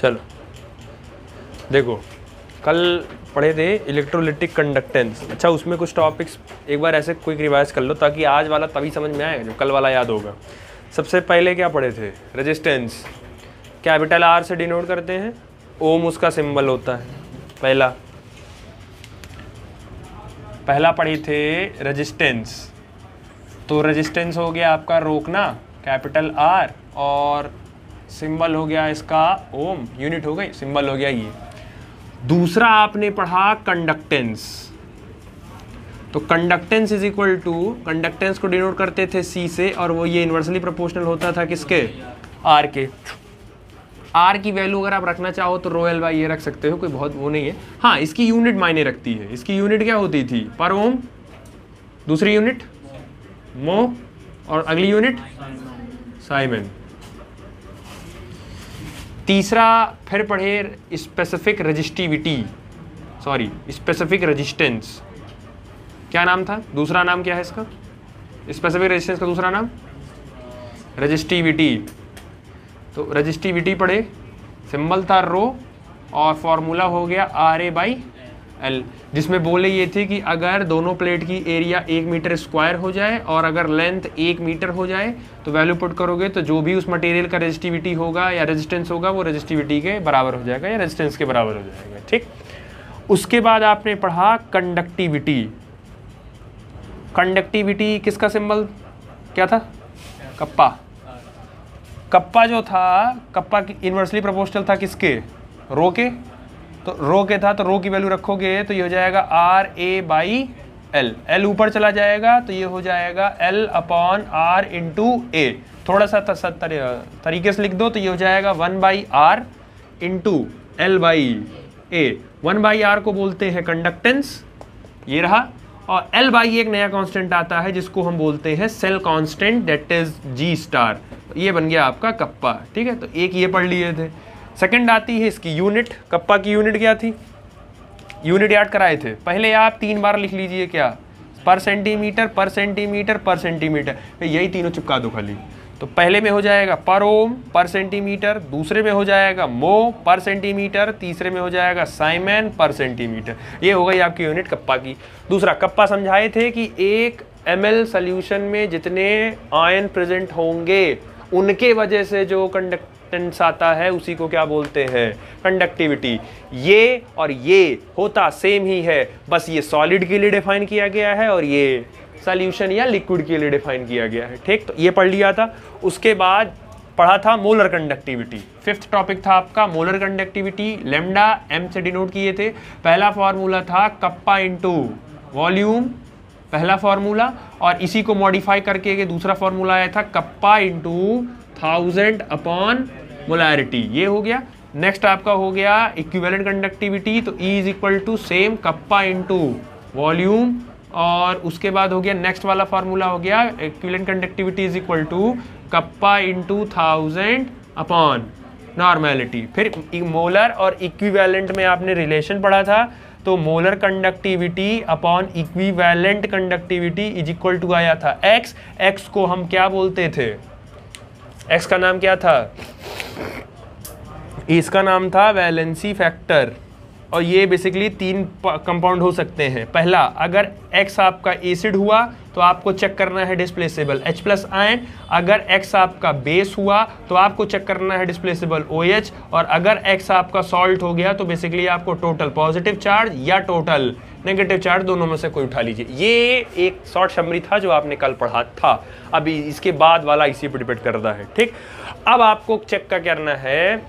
चलो देखो, कल पढ़े थे इलेक्ट्रोलिटिक कंडक्टेंस। अच्छा, उसमें कुछ टॉपिक्स एक बार ऐसे क्विक रिवाइज कर लो ताकि आज वाला तभी समझ में आएगा जब कल वाला याद होगा। सबसे पहले क्या पढ़े थे? रेजिस्टेंस कैपिटल आर से डिनोट करते हैं, ओम उसका सिंबल होता है। पहला पढ़े थे रेजिस्टेंस, तो रेजिस्टेंस हो गया आपका रोकना कैपिटल आर, और सिंबल हो गया इसका ओम, यूनिट हो गई, सिंबल हो गया ये। दूसरा आपने पढ़ा कंडक्टेंस, तो conductance is equal to, conductance को डिनोट करते थे सी से, और वो ये इन्वर्सली प्रोपोर्शनल होता था किसके? आर के। आर की वैल्यू अगर आप रखना चाहो तो रो एल बाई ये रख सकते हो, कोई बहुत वो नहीं है। हाँ, इसकी यूनिट मायने रखती है। इसकी यूनिट क्या होती थी? पर ओम, दूसरी यूनिट मो, और अगली यूनिट साइमन। तीसरा फिर पढ़े specific resistivity, sorry specific resistance. क्या नाम था? दूसरा नाम क्या है इसका? स्पेसिफिक रेजिस्टेंस का दूसरा नाम रेजिस्टिविटी। तो रेजिस्टिविटी पढ़े, सिंबल था रो, और फॉर्मूला हो गया आर ए बाई एल, जिसमें बोले ये थे कि अगर दोनों प्लेट की एरिया 1 मीटर स्क्वायर हो जाए और अगर लेंथ 1 मीटर हो जाए तो वैल्यू पुट करोगे तो जो भी उस मटेरियल का रेजिस्टिविटी होगा या रेजिस्टेंस होगा वो रेजिस्टिविटी के बराबर हो जाएगा या रेजिस्टेंस के बराबर हो जाएगा। ठीक, उसके बाद आपने पढ़ा कंडक्टिविटी। कंडक्टिविटी किसका सिंबल क्या था? कप्पा। कप्पा जो था, कप्पा की इन्वर्सली प्रोपोर्शनल था किसके? रो के। तो रो के था, तो रो की वैल्यू रखोगे तो ये हो जाएगा R A by L. L ऊपर चला जाएगा तो ये हो जाएगा L upon R into A. थोड़ा सा तरीके से लिख दो तो ये हो जाएगा 1 by R into L by A. 1 by R को बोलते हैं कंडक्टेंस, ये रहा, और एल बाई एक नया कांस्टेंट आता है जिसको हम बोलते हैं cell constant, that is G star. ये बन गया आपका कप्पा। ठीक है, तो एक ये पढ़ लिए थे। सेकंड आती है इसकी यूनिट। कप्पा की यूनिट क्या थी? यूनिट याद कराए थे पहले आप, 3 बार लिख लीजिए क्या? पर सेंटीमीटर, पर सेंटीमीटर, पर सेंटीमीटर, यही तीनों चिपका दो खाली। तो पहले में हो जाएगा पर ओम पर सेंटीमीटर, दूसरे में हो जाएगा मो पर सेंटीमीटर, तीसरे में हो जाएगा साइमन पर सेंटीमीटर। ये हो गई आपकी यूनिट कप्पा की। दूसरा, कप्पा समझाए थे कि 1 ml सोल्यूशन में जितने आयन प्रेजेंट होंगे उनके वजह से जो कंडक्टेंस आता है उसी को क्या बोलते हैं? कंडक्टिविटी। ये और ये होता सेम ही है, बस ये सॉलिड के लिए डिफाइन किया गया है और ये सॉल्यूशन या लिक्विड के लिए डिफाइन किया गया है। ठीक, तो ये पढ़ लिया था। उसके बाद पढ़ा था मोलर कंडक्टिविटी। 5th टॉपिक था आपका मोलर कंडक्टिविटी। लेमडा एम से डिनोट किए थे। पहला फॉर्मूला था कप्पा इंटू वॉल्यूम, पहला फॉर्मूला, और इसी को मॉडिफाई करके दूसरा फॉर्मूला आया था कप्पा इंटू 1000 अपॉन मोलैरिटी, ये हो गया। नेक्स्ट आपका हो गया इक्विवेलेंट कंडक्टिविटी, तो E is equal to same kappa into volume, और उसके बाद हो गया नेक्स्ट वाला फॉर्मूला हो गया equivalent conductivity is equal to kappa into 1000 upon normality. फिर मोलर और इक्विवेलेंट में आपने रिलेशन पढ़ा था, तो molar conductivity upon equivalent conductivity is equal to आया था x। x को हम क्या बोलते थे? x का नाम क्या था? इसका नाम था वैलेंसी फैक्टर। और ये बेसिकली 3 कंपाउंड हो सकते हैं। पहला, अगर X आपका एसिड हुआ तो आपको चेक करना है डिस्प्लेसेबल H+ आयन। अगर X आपका बेस हुआ तो आपको चेक करना है डिस्प्लेसेबल OH। और अगर X आपका सॉल्ट हो गया तो बेसिकली आपको टोटल पॉजिटिव चार्ज या टोटल नेगेटिव चार्ज, दोनों में से कोई उठा लीजिए। ये एक शॉर्ट समरी था जो आपने कल पढ़ा था। अभी इसके बाद वाला इसी पर डिपेंड करता है। ठीक, अब आपको चेक क्या करना है?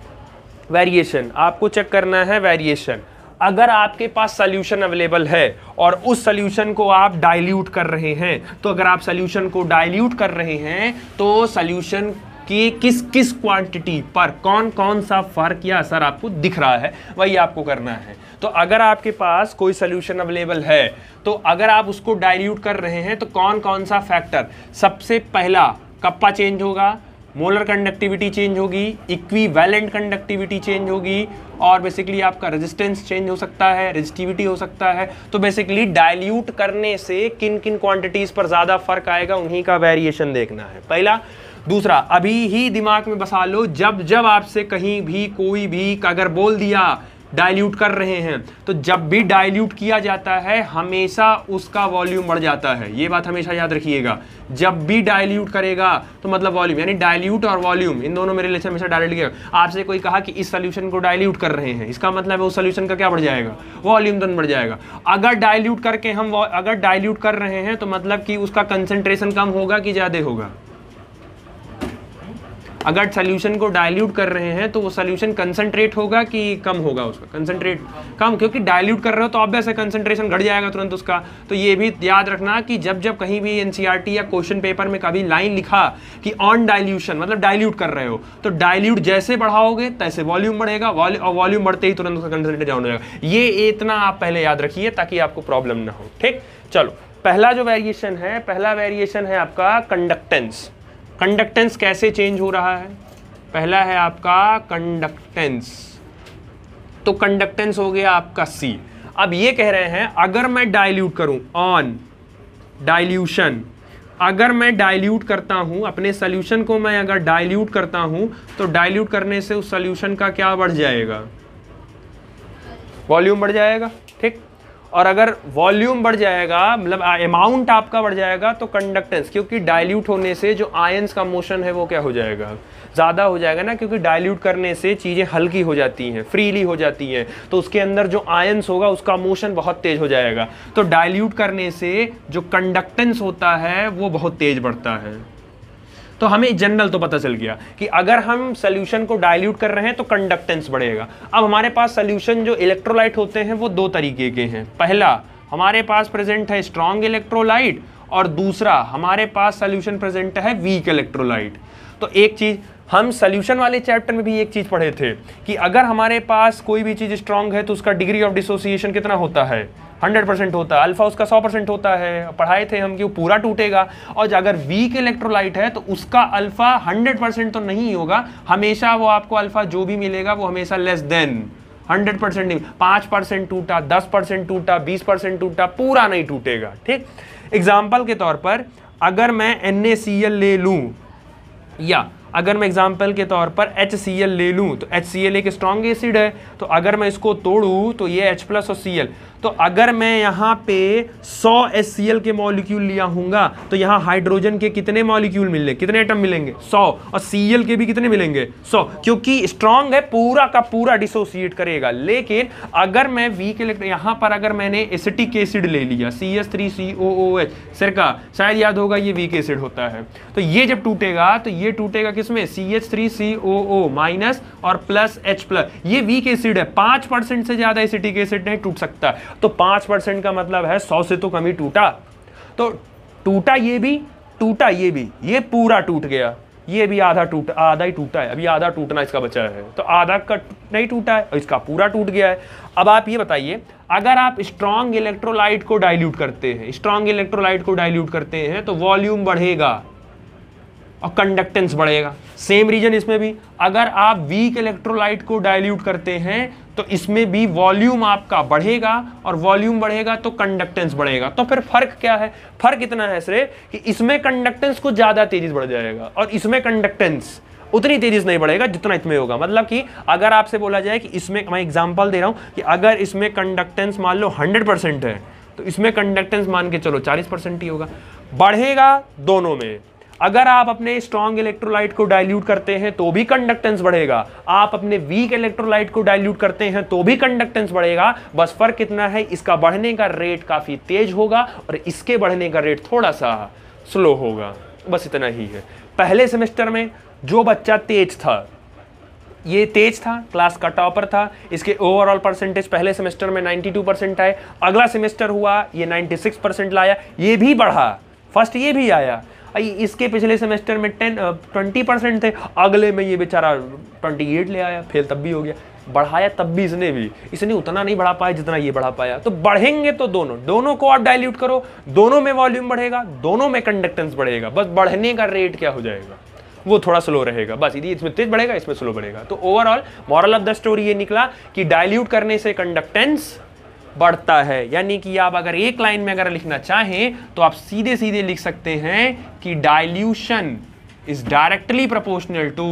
वेरिएशन। आपको चेक करना है वेरिएशन। अगर आपके पास सॉल्यूशन अवेलेबल है और उस सॉल्यूशन को आप डाइल्यूट कर रहे हैं, तो अगर आप सॉल्यूशन को डाइल्यूट कर रहे हैं तो सॉल्यूशन की किस किस क्वांटिटी पर कौन कौन सा फर्क या असर आपको दिख रहा है, वही आपको करना है। तो अगर आपके पास कोई सॉल्यूशन अवेलेबल है तो अगर आप उसको डाइल्यूट कर रहे हैं तो कौन कौन सा फैक्टर? सबसे पहला, कप्पा चेंज होगा, मोलर कंडक्टिविटी चेंज होगी, इक्विवेलेंट कंडक्टिविटी चेंज होगी, और बेसिकली आपका रेजिस्टेंस चेंज हो सकता है, रेजिस्टिविटी हो सकता है। तो बेसिकली डाइल्यूट करने से किन किन क्वांटिटीज पर ज़्यादा फर्क आएगा उन्हीं का वेरिएशन देखना है। पहला। दूसरा, अभी ही दिमाग में बसा लो, जब जब आपसे कहीं भी कोई भी अगर बोल दिया डाइल्यूट कर रहे हैं, तो जब भी डाइल्यूट किया जाता है हमेशा उसका वॉल्यूम बढ़ जाता है। ये बात हमेशा याद रखिएगा, जब भी डाइल्यूट करेगा तो मतलब वॉल्यूम, यानी डाइल्यूट और वॉल्यूम इन दोनों में रिलेशन हमेशा डायरेक्ट किया। आपसे कोई कहा कि इस सोल्यूशन को डाइल्यूट कर रहे हैं, इसका मतलब है उस सोल्यूशन का क्या बढ़ जाएगा, वॉल्यूम दोनों बढ़ जाएगा। अगर डाइल्यूट करके हम अगर डाइल्यूट कर रहे हैं तो मतलब कि उसका कंसंट्रेशन कम होगा कि ज्यादा होगा। अगर सोल्यूशन को डाइल्यूट कर रहे हैं तो वो सोल्यूशन कंसंट्रेट होगा कि कम होगा, उसका कंसंट्रेट कम, क्योंकि डाइल्यूट कर रहे हो तो ऑब्वियस है कंसंट्रेशन घट जाएगा तुरंत उसका। तो ये भी याद रखना कि जब जब कहीं भी एनसीईआरटी या क्वेश्चन पेपर में कभी लाइन लिखा कि ऑन डाइल्यूशन मतलब डाइल्यूट कर रहे हो, तो डाइल्यूट जैसे बढ़ाओगे तैसे वॉल्यूम बढ़ेगा, और वॉल्यूम बढ़ते ही तुरंत उसका कंसंट्रेट डाउन हो जाएगा। ये इतना आप पहले याद रखिए ताकि आपको प्रॉब्लम ना हो। ठीक, चलो पहला जो वेरिएशन है, पहला वेरिएशन है आपका कंडक्टेंस। कंडक्टेंस कैसे चेंज हो रहा है? पहला है आपका कंडक्टेंस, तो कंडक्टेंस हो गया आपका C। अब ये कह रहे हैं अगर मैं डाइल्यूट करूं, ऑन डाइल्यूशन, अगर मैं डाइल्यूट करता हूं अपने सॉल्यूशन को, मैं अगर डाइल्यूट करता हूं तो डाइल्यूट करने से उस सॉल्यूशन का क्या बढ़ जाएगा, वॉल्यूम बढ़ जाएगा। ठीक, और अगर वॉल्यूम बढ़ जाएगा मतलब अमाउंट आपका बढ़ जाएगा तो कंडक्टेंस, क्योंकि डाइल्यूट होने से जो आयंस का मोशन है वो क्या हो जाएगा, ज़्यादा हो जाएगा ना, क्योंकि डाइल्यूट करने से चीज़ें हल्की हो जाती हैं, फ्रीली हो जाती हैं, तो उसके अंदर जो आयंस होगा उसका मोशन बहुत तेज हो जाएगा। तो डाइल्यूट करने से जो कंडक्टेंस होता है वो बहुत तेज बढ़ता है। तो हमें जनरल तो पता चल गया कि अगर हम सोल्यूशन को डाइल्यूट कर रहे हैं तो कंडक्टेंस बढ़ेगा। अब हमारे पास सोल्यूशन जो इलेक्ट्रोलाइट होते हैं वो दो तरीके के हैं। पहला हमारे पास प्रेजेंट है स्ट्रॉन्ग इलेक्ट्रोलाइट, और दूसरा हमारे पास सोल्यूशन प्रेजेंट है वीक इलेक्ट्रोलाइट। तो एक चीज हम सोल्यूशन वाले चैप्टर में भी एक चीज पढ़े थे कि अगर हमारे पास कोई भी चीज स्ट्रॉन्ग है तो उसका डिग्री ऑफ डिसोसिएशन कितना होता है, 100% होता है, अल्फा उसका 100% होता है, पढ़ाए थे हम कि वो पूरा टूटेगा। और अगर वीक इलेक्ट्रोलाइट है तो उसका अल्फा 100% तो नहीं होगा, हमेशा वो आपको अल्फा जो भी मिलेगा वो हमेशा लेस देन 100% नहीं, 5% टूटा, 10% टूटा, 20% टूटा, पूरा नहीं टूटेगा। ठीक, एग्जाम्पल के तौर पर अगर मैं NaCl ले लूं, या अगर मैं एग्जाम्पल के तौर पर HCl ले लूं, तो HCl एक स्ट्रॉन्ग एसिड है, तो अगर मैं इसको तोड़ूं तो ये H+ और Cl, तो अगर मैं यहाँ पे 100 HCl के मॉलिक्यूल लिया हूँगा तो यहाँ हाइड्रोजन के कितने मॉलिक्यूल मिलेंगे, कितने एटम मिलेंगे, 100, और Cl के भी कितने मिलेंगे, 100, क्योंकि स्ट्रॉन्ग है, पूरा का पूरा डिसोसिएट करेगा। लेकिन अगर मैं वीक इलेक्ट्रो, यहाँ पर अगर मैंने एसिटिक एसिड ले लिया CH3COOH, सिरका, शायद याद होगा ये वीक एसिड होता है, तो ये जब टूटेगा तो ये टूटेगा किसमें, CH3COO माइनस और प्लस H+, ये वीक एसिड है, 5% से ज्यादा एसिटिक एसिड नहीं टूट सकता। तो 5% का मतलब है 100 से तो कम ही टूटा, तो टूटा ये भी, टूटा ये भी, ये पूरा टूट गया, ये भी आधा टूटा, आधा ही टूटा है, अभी आधा टूटना इसका बचा है, तो आधा का नहीं टूटा है और इसका पूरा टूट गया है। अब आप ये बताइए, अगर आप स्ट्रॉन्ग इलेक्ट्रोलाइट को डाइल्यूट करते हैं, स्ट्रॉन्ग इलेक्ट्रोलाइट को डाइल्यूट करते हैं तो वॉल्यूम बढ़ेगा और कंडक्टेंस बढ़ेगा। सेम रीजन इसमें भी, अगर आप वीक इलेक्ट्रोलाइट को डाइल्यूट करते हैं तो इसमें भी वॉल्यूम आपका बढ़ेगा, और वॉल्यूम बढ़ेगा तो कंडक्टेंस बढ़ेगा। तो फिर फर्क क्या है, फर्क इतना है सिर्फ कि इसमें कंडक्टेंस को ज्यादा तेजी से बढ़ जाएगा और इसमें कंडक्टेंस उतनी तेजी से नहीं बढ़ेगा जितना इसमें होगा। मतलब कि अगर आपसे बोला जाए कि इसमें, मैं एग्जांपल दे रहा हूं कि अगर इसमें कंडक्टेंस मान लो 100% है तो इसमें कंडक्टेंस मान के चलो 40% ही होगा, बढ़ेगा दोनों में। अगर आप अपने स्ट्रॉन्ग इलेक्ट्रोलाइट को डाइल्यूट करते हैं तो भी कंडक्टेंस बढ़ेगा, आप अपने वीक इलेक्ट्रोलाइट को डाइल्यूट करते हैं तो भी कंडक्टेंस बढ़ेगा। बस फर्क कितना है, इसका बढ़ने का रेट काफी तेज होगा और इसके बढ़ने का रेट थोड़ा सा स्लो होगा, बस इतना ही है। पहले सेमेस्टर में जो बच्चा तेज था, ये तेज था, क्लास का टॉपर था, इसके ओवरऑल परसेंटेज पहले सेमेस्टर में 92% आए, अगला सेमेस्टर हुआ ये 96% लाया, ये भी बढ़ा, फर्स्ट ये भी आया। इसके पिछले सेमेस्टर में 20% थे, अगले में ये बेचारा 28 ले आया, फेल तब भी हो गया, बढ़ाया तब भी इसने उतना नहीं बढ़ा पाया जितना ये बढ़ा पाया। तो बढ़ेंगे तो दोनों को आप डाइल्यूट करो, दोनों में वॉल्यूम बढ़ेगा, दोनों में कंडक्टेंस बढ़ेगा, बस बढ़ने का रेट क्या हो जाएगा, वो थोड़ा स्लो रहेगा, बस इसमें तेज बढ़ेगा, इसमें स्लो बढ़ेगा। तो overall moral of the story ये निकला कि डाइल्यूट करने से कंडक्टेंस बढ़ता है। यानी कि आप अगर एक लाइन में अगर लिखना चाहें तो आप सीधे सीधे लिख सकते हैं कि dilution is directly proportional to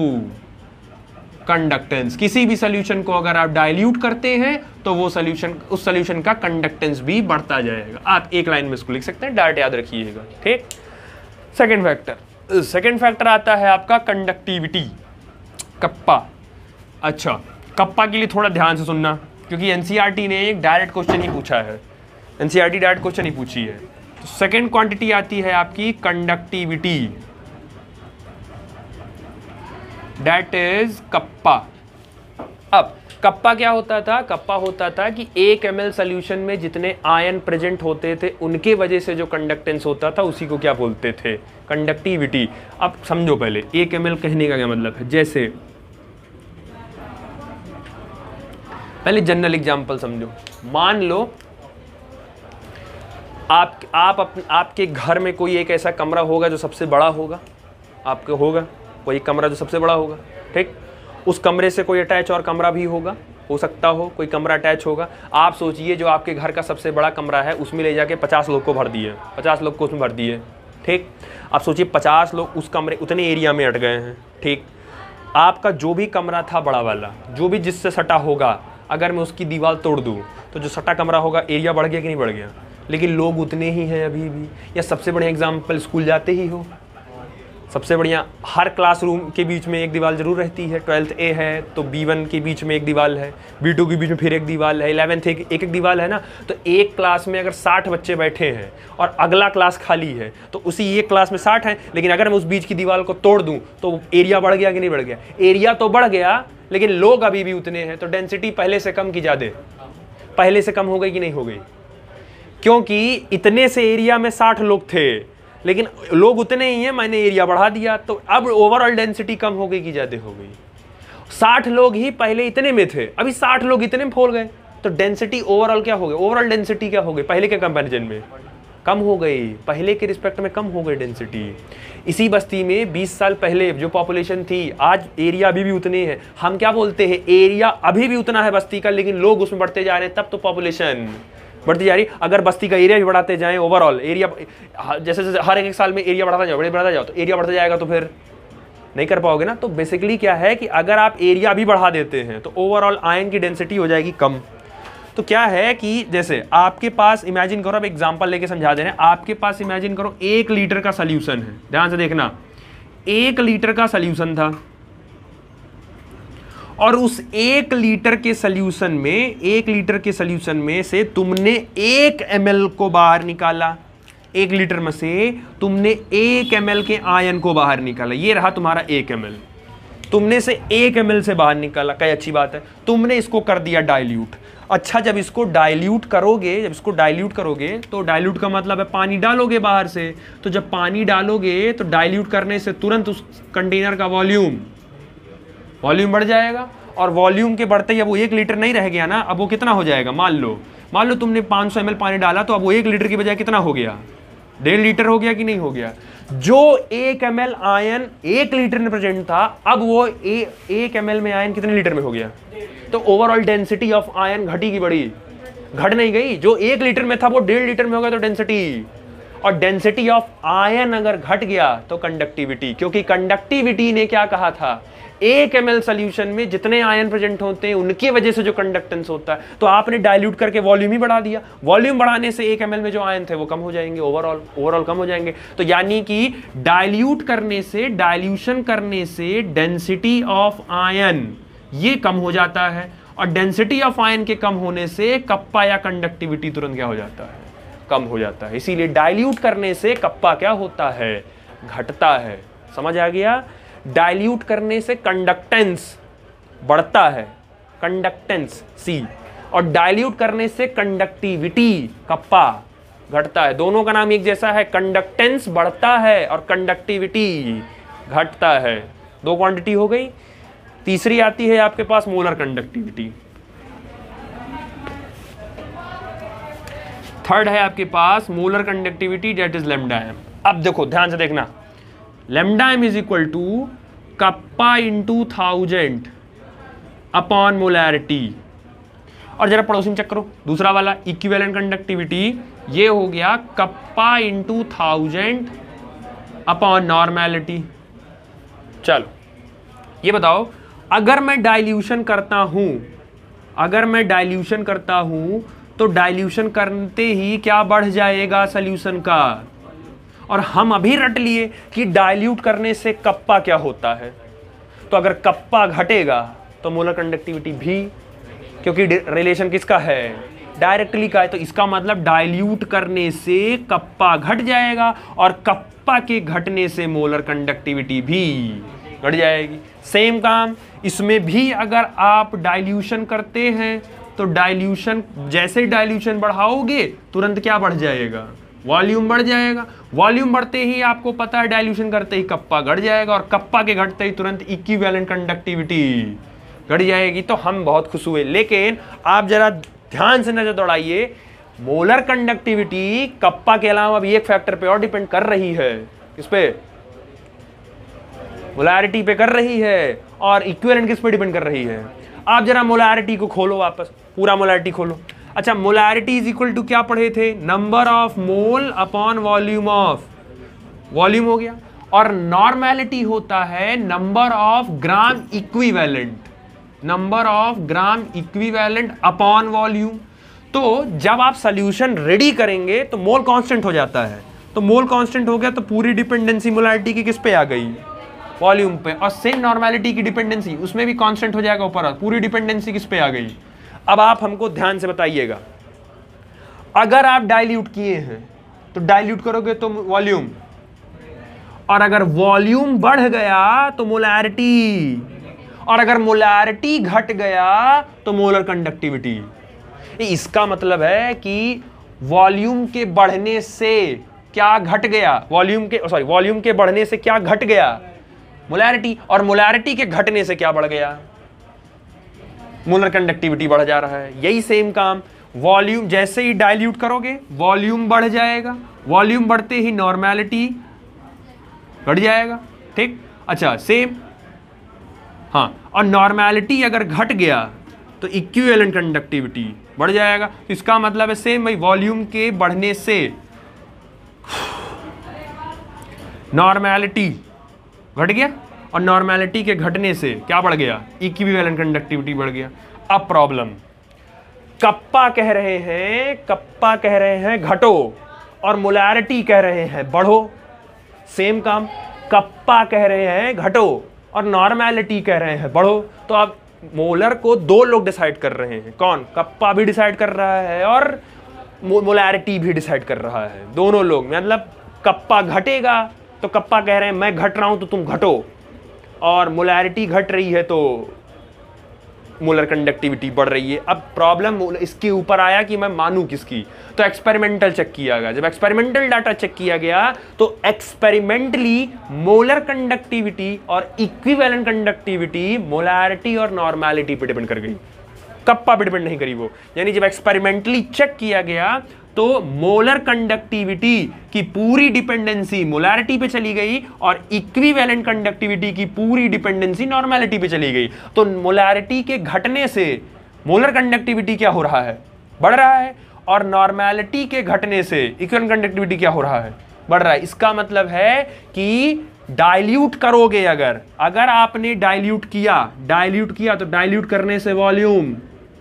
conductance. किसी भी सोल्यूशन को अगर आप डाइल्यूट करते हैं तो वो सोल्यूशन, उस सोल्यूशन का कंडक्टेंस भी बढ़ता जाएगा। आप एक लाइन में इसको लिख सकते हैं, डायरेक्ट याद रखिएगा, ठीक। सेकेंड फैक्टर आता है आपका कंडक्टिविटी, कप्पा। अच्छा, कप्पा के लिए थोड़ा ध्यान से सुनना, क्योंकि एनसीईआरटी ने एक डायरेक्ट क्वेश्चन ही पूछा है, एनसीईआरटी डायरेक्ट क्वेश्चन ही पूछी है। तो सेकेंड क्वांटिटी आती है आपकी कंडक्टिविटी, दैट इज कप्पा। अब कप्पा क्या होता था? कप्पा होता था कि 1 ml सोल्यूशन में जितने आयन प्रेजेंट होते थे उनके वजह से जो कंडक्टेंस होता था उसी को क्या बोलते थे? कंडक्टिविटी। अब समझो पहले 1 ml कहने का क्या मतलब है। जैसे पहले जनरल एग्जांपल समझो, मान लो आपके घर में कोई एक ऐसा कमरा होगा जो सबसे बड़ा होगा, आपके होगा कोई कमरा जो सबसे बड़ा होगा, ठीक। उस कमरे से कोई अटैच और कमरा भी होगा, हो सकता हो कोई कमरा अटैच होगा। आप सोचिए जो आपके घर का सबसे बड़ा कमरा है उसमें ले जाके 50 लोग को भर दिए, 50 लोग को उसमें भर दिए, ठीक। आप सोचिए 50 लोग उस कमरे उतने एरिया में अट गए हैं, ठीक। आपका जो भी कमरा था बड़ा वाला, जो भी जिससे सटा होगा, अगर मैं उसकी दीवार तोड़ दूँ तो जो सटा कमरा होगा एरिया बढ़ गया कि नहीं बढ़ गया? लेकिन लोग उतने ही हैं अभी भी। या सबसे बढ़िया एग्जाम्पल, स्कूल जाते ही हो, सबसे बढ़िया हर क्लासरूम के बीच में एक दीवार जरूर रहती है। 12th A है तो B1 के बीच में एक दीवार है, B2 के बीच में फिर एक दीवार है, 11th एक दीवार है ना। तो एक क्लास में अगर 60 बच्चे बैठे हैं और अगला क्लास खाली है तो उसी एक क्लास में 60 हैं, लेकिन अगर मैं उस बीच की दीवार को तोड़ दूं तो एरिया बढ़ गया कि नहीं बढ़ गया? एरिया तो बढ़ गया लेकिन लोग अभी भी उतने हैं। तो डेंसिटी पहले से कम की ज़्यादा, पहले से कम हो गई कि नहीं हो गई? क्योंकि इतने से एरिया में 60 लोग थे लेकिन लोग उतने ही हैं, मैंने एरिया बढ़ा दिया तो अब ओवरऑल डेंसिटी कम हो गई कि ज़्यादा हो गई? 60 लोग ही पहले इतने में थे, अभी 60 लोग इतने में फैल गए, तो डेंसिटी ओवरऑल क्या हो गई? ओवरऑल डेंसिटी क्या हो गई? पहले के कंपैरिजन में कम हो गई, पहले के रिस्पेक्ट में कम हो गई डेंसिटी। इसी बस्ती में 20 साल पहले जो पॉपुलेशन थी, आज एरिया अभी भी उतने हैं। हम क्या बोलते हैं? एरिया अभी भी उतना है बस्ती का, लेकिन लोग उसमें बढ़ते जा रहे हैं, तब तो पॉपुलेशन बढ़ती जा रही। अगर बस्ती का एरिया भी बढ़ाते जाएं, ओवरऑल एरिया जैसे जैसे हर एक साल में एरिया बढ़ाता जाओ तो एरिया बढ़ता जाएगा, तो फिर नहीं कर पाओगे ना। तो बेसिकली क्या है कि अगर आप एरिया भी बढ़ा देते हैं तो ओवरऑल आयन की डेंसिटी हो जाएगी कम। तो क्या है कि जैसे आपके पास इमेजिन करो, अब एग्जांपल लेके समझा दे रहे हैं, आपके पास इमेजिन करो 1 लीटर का सोल्यूशन है, ध्यान से देखना, 1 लीटर का सोल्यूशन था और उस 1 लीटर के सोल्यूशन में, 1 लीटर के सोल्यूशन में से तुमने 1 ml को बाहर निकाला, 1 लीटर में से तुमने 1 ml के आयन को बाहर निकाला, ये रहा तुम्हारा 1 ml। तुमने से 1 ml से बाहर निकाला, कई अच्छी बात है, तुमने इसको कर दिया डाइल्यूट। अच्छा, जब इसको डाइल्यूट करोगे तो डाइल्यूट का मतलब है पानी डालोगे बाहर से। तो जब पानी डालोगे तो डाइल्यूट करने से तुरंत उस कंटेनर का वॉल्यूम बढ़ जाएगा, और वॉल्यूम के बढ़ते ही अब वो 1 लीटर नहीं रह गया ना, अब वो कितना हो जाएगा? मान लो तुमने 500 ml पानी डाला तो अब वो 1 लीटर की बजाय कितना हो गया? 1.5 लीटर हो गया कि नहीं हो गया? जो 1 ml आयन 1 लीटर में प्रेजेंट था, अब वो 1 ml में आयन कितने लीटर में हो गया? तो ओवरऑल डेंसिटी ऑफ आयन घटी की बढ़ी? घट नहीं गई। जो 1 लीटर में था वो 1.5 लीटर में हो गया, तो डेंसिटी, और डेंसिटी ऑफ आयन अगर घट गया तो कंडक्टिविटी। क्योंकि कंडक्टिविटी ने क्या कहा था? 1 ml सोल्यूशन में जितने आयन प्रेजेंट होते हैं उनकी वजह से जो कंडक्टेंस होता है, तो आपने डाइल्यूट करके वॉल्यूम ही बढ़ा दिया। वॉल्यूम बढ़ाने से 1 ml में जो आयन थे वो कम हो जाएंगे, ओवरऑल कम हो जाएंगे। तो यानी कि डाइल्यूट करने से, डाइल्यूशन करने से डेंसिटी ऑफ आयन ये कम हो जाता है, और डेंसिटी ऑफ आयन के कम होने से कप्पा या कंडक्टिविटी तुरंत क्या हो जाता है? कम हो जाता है। इसीलिए डाइल्यूट करने से कप्पा क्या होता है? घटता है। समझ आ गया? डाइल्यूट करने से कंडक्टेंस बढ़ता है, कंडक्टेंस C, और डाइल्यूट करने से कंडक्टिविटी कप्पा घटता है। दोनों का नाम एक जैसा है, कंडक्टेंस बढ़ता है और कंडक्टिविटी घटता है। 2 क्वांटिटी हो गई। तीसरी आती है आपके पास मोलर कंडक्टिविटी। थर्ड है आपके पास molar conductivity, that is lambda M. अब देखो ध्यान से देखना, lambda M is equal to kappa into 1000 upon molarity. और जरा पड़ोसी में चेक करो, दूसरा वाला इक्विवेलेंट कंडक्टिविटी, ये हो गया कप्पा इंटू 1000 अपॉन नॉर्मेलिटी। चलो ये बताओ, अगर मैं डाइल्यूशन करता हूं तो डाइल्यूशन करते ही क्या बढ़ जाएगा सॉल्यूशन का। और हम अभी रट लिए कि डाइल्यूट करने से कप्पा क्या होता है, तो अगर कप्पा घटेगा तो मोलर कंडक्टिविटी भी, क्योंकि रिलेशन किसका है, डायरेक्टली का है, तो इसका मतलब डाइल्यूट करने से कप्पा घट जाएगा और कप्पा के घटने से मोलर कंडक्टिविटी भी घट जाएगी। सेम काम इसमें भी, अगर आप डाइल्यूशन करते हैं तो डाइल्यूशन, जैसे डाइल्यूशन बढ़ाओगे तुरंत क्या बढ़ जाएगा, वॉल्यूम बढ़ जाएगा। वॉल्यूम बढ़ते ही आपको पता है डाइल्यूशन करते ही कप्पा घट जाएगा और कप्पा के घटते ही तुरंत इक्विवेलेंट कंडक्टिविटी घट जाएगी। तो हम बहुत खुश हुए, लेकिन आप जरा ध्यान से नजर दौड़ाइए, मोलर कंडक्टिविटी कप्पा के अलावा भी एक फैक्टर पे और डिपेंड कर रही है। किस पे, मोलारिटी पे कर रही है, और इक्विवेलेंट किस पे डिपेंड कर रही है। आप जरा मोलारिटी को खोलो, वापस पूरा मोलारिटी खोलो। अच्छा, मोलारिटी इज इक्वल टू क्या पढ़े थे, number of mole upon volume of, volume हो गया, और नॉर्मेलिटी होता है number of gram equivalent, number of gram equivalent upon volume. तो जब आप सॉल्यूशन रेडी करेंगे तो मोल कांस्टेंट हो जाता है, तो मोल कांस्टेंट हो गया तो पूरी डिपेंडेंसी मोलारिटी की किस पे आ गई, वॉल्यूम पे। और सेम नॉर्मेलिटी की डिपेंडेंसी उसमें भी कांस्टेंट हो जाएगा ऊपर, पूरी डिपेंडेंसी किस पे आ गई। अब आप हमको ध्यान से बताइएगा, अगर आप डाइल्यूट किए हैं तो डाइल्यूट करोगे तो वॉल्यूम, और अगर वॉल्यूम बढ़ गया तो मोलारिटी, और अगर मोलारिटी घट गया तो मोलर कंडक्टिविटी। इसका मतलब है कि वॉल्यूम के बढ़ने से क्या घट गया, वॉल्यूम के बढ़ने से क्या घट गया, मोलारिटी, और मोलारिटी के घटने से क्या बढ़ गया, मोलर कंडक्टिविटी बढ़ जा रहा है। यही सेम काम वॉल्यूम, जैसे ही डाइल्यूट करोगे वॉल्यूम बढ़ जाएगा, वॉल्यूम बढ़ते ही नॉर्मेलिटी घट जाएगा। ठीक, अच्छा सेम, हाँ, और नॉर्मेलिटी अगर घट गया तो इक्विवेलेंट कंडक्टिविटी बढ़ जाएगा। तो इसका मतलब है सेम भाई, वॉल्यूम के बढ़ने से नॉर्मेलिटी घट गया और नॉर्मेलिटी के घटने से क्या बढ़ गया, इक्विवेलेंट कंडक्टिविटी बढ़ गया। अब प्रॉब्लम, कप्पा कह रहे हैं घटो और मोलारिटी कह रहे हैं बढ़ो। सेम काम, कप्पा कह रहे हैं घटो और नॉर्मेलिटी कह रहे हैं बढ़ो। तो अब मोलर को दो लोग डिसाइड कर रहे हैं, कौन, कप्पा भी डिसाइड कर रहा है और मोलारिटी भी डिसाइड कर रहा है, दोनों लोग। मतलब कप्पा घटेगा तो कप्पा कह रहे हैं मैं घट रहा हूं तो तुम घटो, और मोलारिटी घट रही है तो मोलर कंडक्टिविटी बढ़ रही है। अब प्रॉब्लम इसके ऊपर आया कि मैं मानूं किसकी, तो एक्सपेरिमेंटल चेक किया गया। जब एक्सपेरिमेंटल डाटा चेक किया गया तो एक्सपेरिमेंटली मोलर कंडक्टिविटी और इक्विवेलेंट कंडक्टिविटी मोलारिटी और नॉर्मेलिटी पे डिपेंड कर गई, कप्पा पे डिपेंड नहीं करी वो। यानी जब एक्सपेरिमेंटली चेक किया गया तो मोलर कंडक्टिविटी की पूरी डिपेंडेंसी मोलारिटी पे चली गई और इक्विवेलेंट कंडक्टिविटी की पूरी डिपेंडेंसी नॉर्मेलिटी पे चली गई। तो मोलारिटी के घटने से मोलर कंडक्टिविटी क्या हो रहा है, बढ़ रहा है, और नॉर्मेलिटी के घटने से इक्विवेलेंट कंडक्टिविटी क्या हो रहा है, बढ़ रहा है। इसका मतलब है कि डाइल्यूट करोगे, अगर आपने डाइल्यूट किया तो डाइल्यूट करने से वॉल्यूम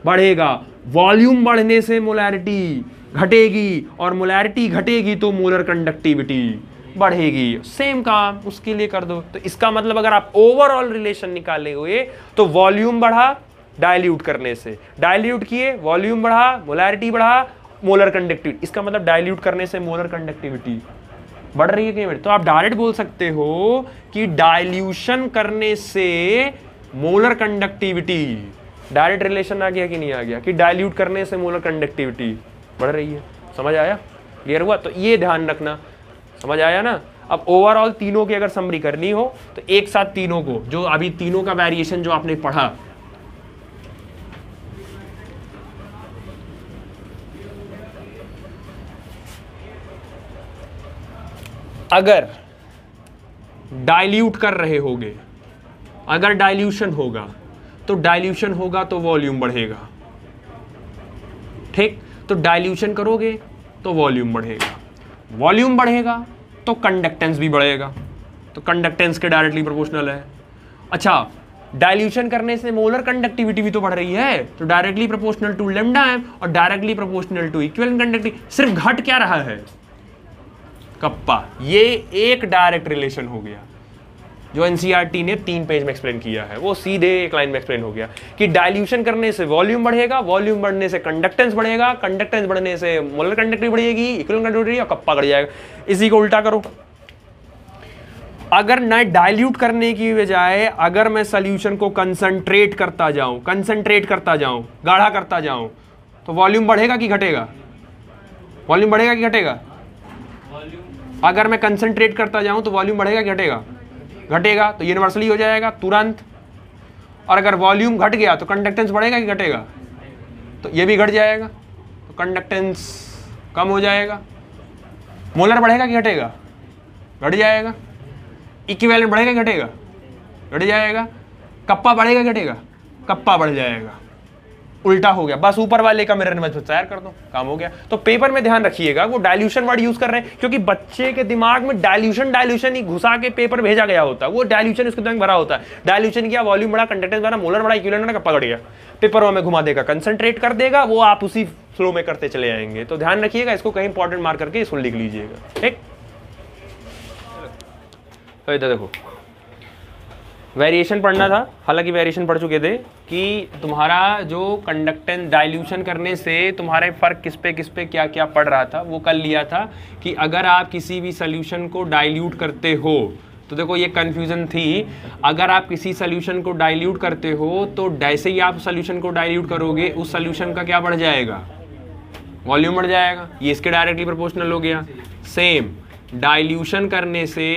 बढ़ेगा, वॉल्यूम बढ़ने से मोलारिटी घटेगी, और मोलारिटी घटेगी तो मोलर कंडक्टिविटी बढ़ेगी। सेम काम उसके लिए कर दो। तो इसका मतलब अगर आप ओवरऑल रिलेशन निकालेंगे तो वॉल्यूम बढ़ा डाइल्यूट करने से, डाइल्यूट किए वॉल्यूम बढ़ा, मोलारिटी बढ़ा, मोलर कंडक्टिविटी। इसका मतलब डाइल्यूट करने से मोलर कंडक्टिविटी बढ़ रही है कि तो आप डायरेक्ट बोल सकते हो कि डाइल्यूशन करने से मोलर कंडक्टिविटी, डायरेक्ट रिलेशन आ गया कि नहीं आ गया, कि डाइल्यूट करने से मोलर कंडक्टिविटी बढ़ रही है। समझ आया, क्लियर हुआ? तो ये ध्यान रखना, समझ आया ना। अब ओवरऑल तीनों की अगर समरी करनी हो तो एक साथ तीनों को, जो अभी तीनों का वेरिएशन जो आपने पढ़ा, अगर डाइल्यूट कर रहे होगे, अगर डाइल्यूशन होगा तो डाइल्यूशन होगा तो वॉल्यूम बढ़ेगा, ठीक। तो डाइल्यूशन करोगे तो वॉल्यूम बढ़ेगा, वॉल्यूम बढ़ेगा तो कंडक्टेंस भी बढ़ेगा, तो कंडक्टेंस के डायरेक्टली प्रोपोर्शनल है। अच्छा, डाइल्यूशन करने से मोलर कंडक्टिविटी भी तो बढ़ रही है, तो directly proportional to lambda M और directly proportional to equivalent conductivity. सिर्फ घट क्या रहा है? कप्पा। ये एक डायरेक्ट रिलेशन हो गया जो एनसीईआरटी ने 3 पेज में एक्सप्लेन किया है, वो सीधे एक लाइन में एक्सप्लेन हो गया कि डाइल्यूशन करने से वॉल्यूम बढ़ेगा, वॉल्यूम बढ़ने से कंडक्टेंस बढ़ेगा, कंडक्टेंस बढ़ने से मोलर कंडक्टिविटी बढ़ेगी, इक्विवेलेंट कंडक्टिविटी, और कप्पा बढ़ जाएगा। इसी को उल्टा करो, अगर न डाइल्यूट करने की बजाय अगर मैं सोल्यूशन को कंसंट्रेट करता जाऊं, गाढ़ा करता जाऊं, तो वॉल्यूम बढ़ेगा कि घटेगा? वॉल्यूम बढ़ेगा कि घटेगा? अगर मैं कंसंट्रेट करता जाऊं तो वॉल्यूम बढ़ेगा कि घटेगा? घटेगा, तो यूनिवर्सली हो जाएगा तुरंत। और अगर वॉल्यूम घट गया तो कंडक्टेंस बढ़ेगा कि घटेगा? तो ये भी घट जाएगा, तो कंडक्टेंस कम हो जाएगा। मोलर बढ़ेगा कि घटेगा? घट जाएगा। इक्विवेलेंट बढ़ेगा कि घटेगा? घट जाएगा। कप्पा बढ़ेगा कि घटेगा? कप्पा बढ़ जाएगा। उल्टा हो गया, बस ऊपर वाले का मिरर इमेज तैयार कर दो, काम हो गया। तो पेपर में ध्यान रखिएगा, वो डाइल्यूशन वर्ड यूज कर रहे हैं क्योंकि बच्चे के दिमाग में डाइल्यूशन ही घुसा के पेपर भेजा गया होता है, वो डाइल्यूशन उसके दिमाग में भरा होता है। डाइल्यूशन किया, वॉल्यूम बढ़ा, कंडक्टेंस बढ़ा, मोलर बढ़ा, इक्विवेलेंट बढ़ा, कप्पा घट गया। पेपर में घुमा देगा, कंसंट्रेट कर देगा, वो आप उसी फ्लो में करते चले जाएंगे। तो ध्यान रखिएगा, इसको कहीं इंपॉर्टेंट मार्क करके इसको लिख लीजिएगा, ठीक। तो इधर देखो, वेरिएशन पढ़ना था, हालांकि वेरिएशन पढ़ चुके थे कि तुम्हारा जो कंडक्टेंस डाइल्यूशन करने से तुम्हारे फर्क किस पे क्या क्या पड़ रहा था, वो कल लिया था कि अगर आप किसी भी सोल्यूशन को डाइल्यूट करते हो, तो देखो ये कंफ्यूजन थी, अगर आप किसी सोल्यूशन को डाइल्यूट करते हो तो जैसे ही आप सोल्यूशन को डाइल्यूट करोगे उस सोल्यूशन का क्या बढ़ जाएगा? वॉल्यूम बढ़ जाएगा। ये इसके डायरेक्टली प्रोपोर्शनल हो गया। सेम डाइल्यूशन करने से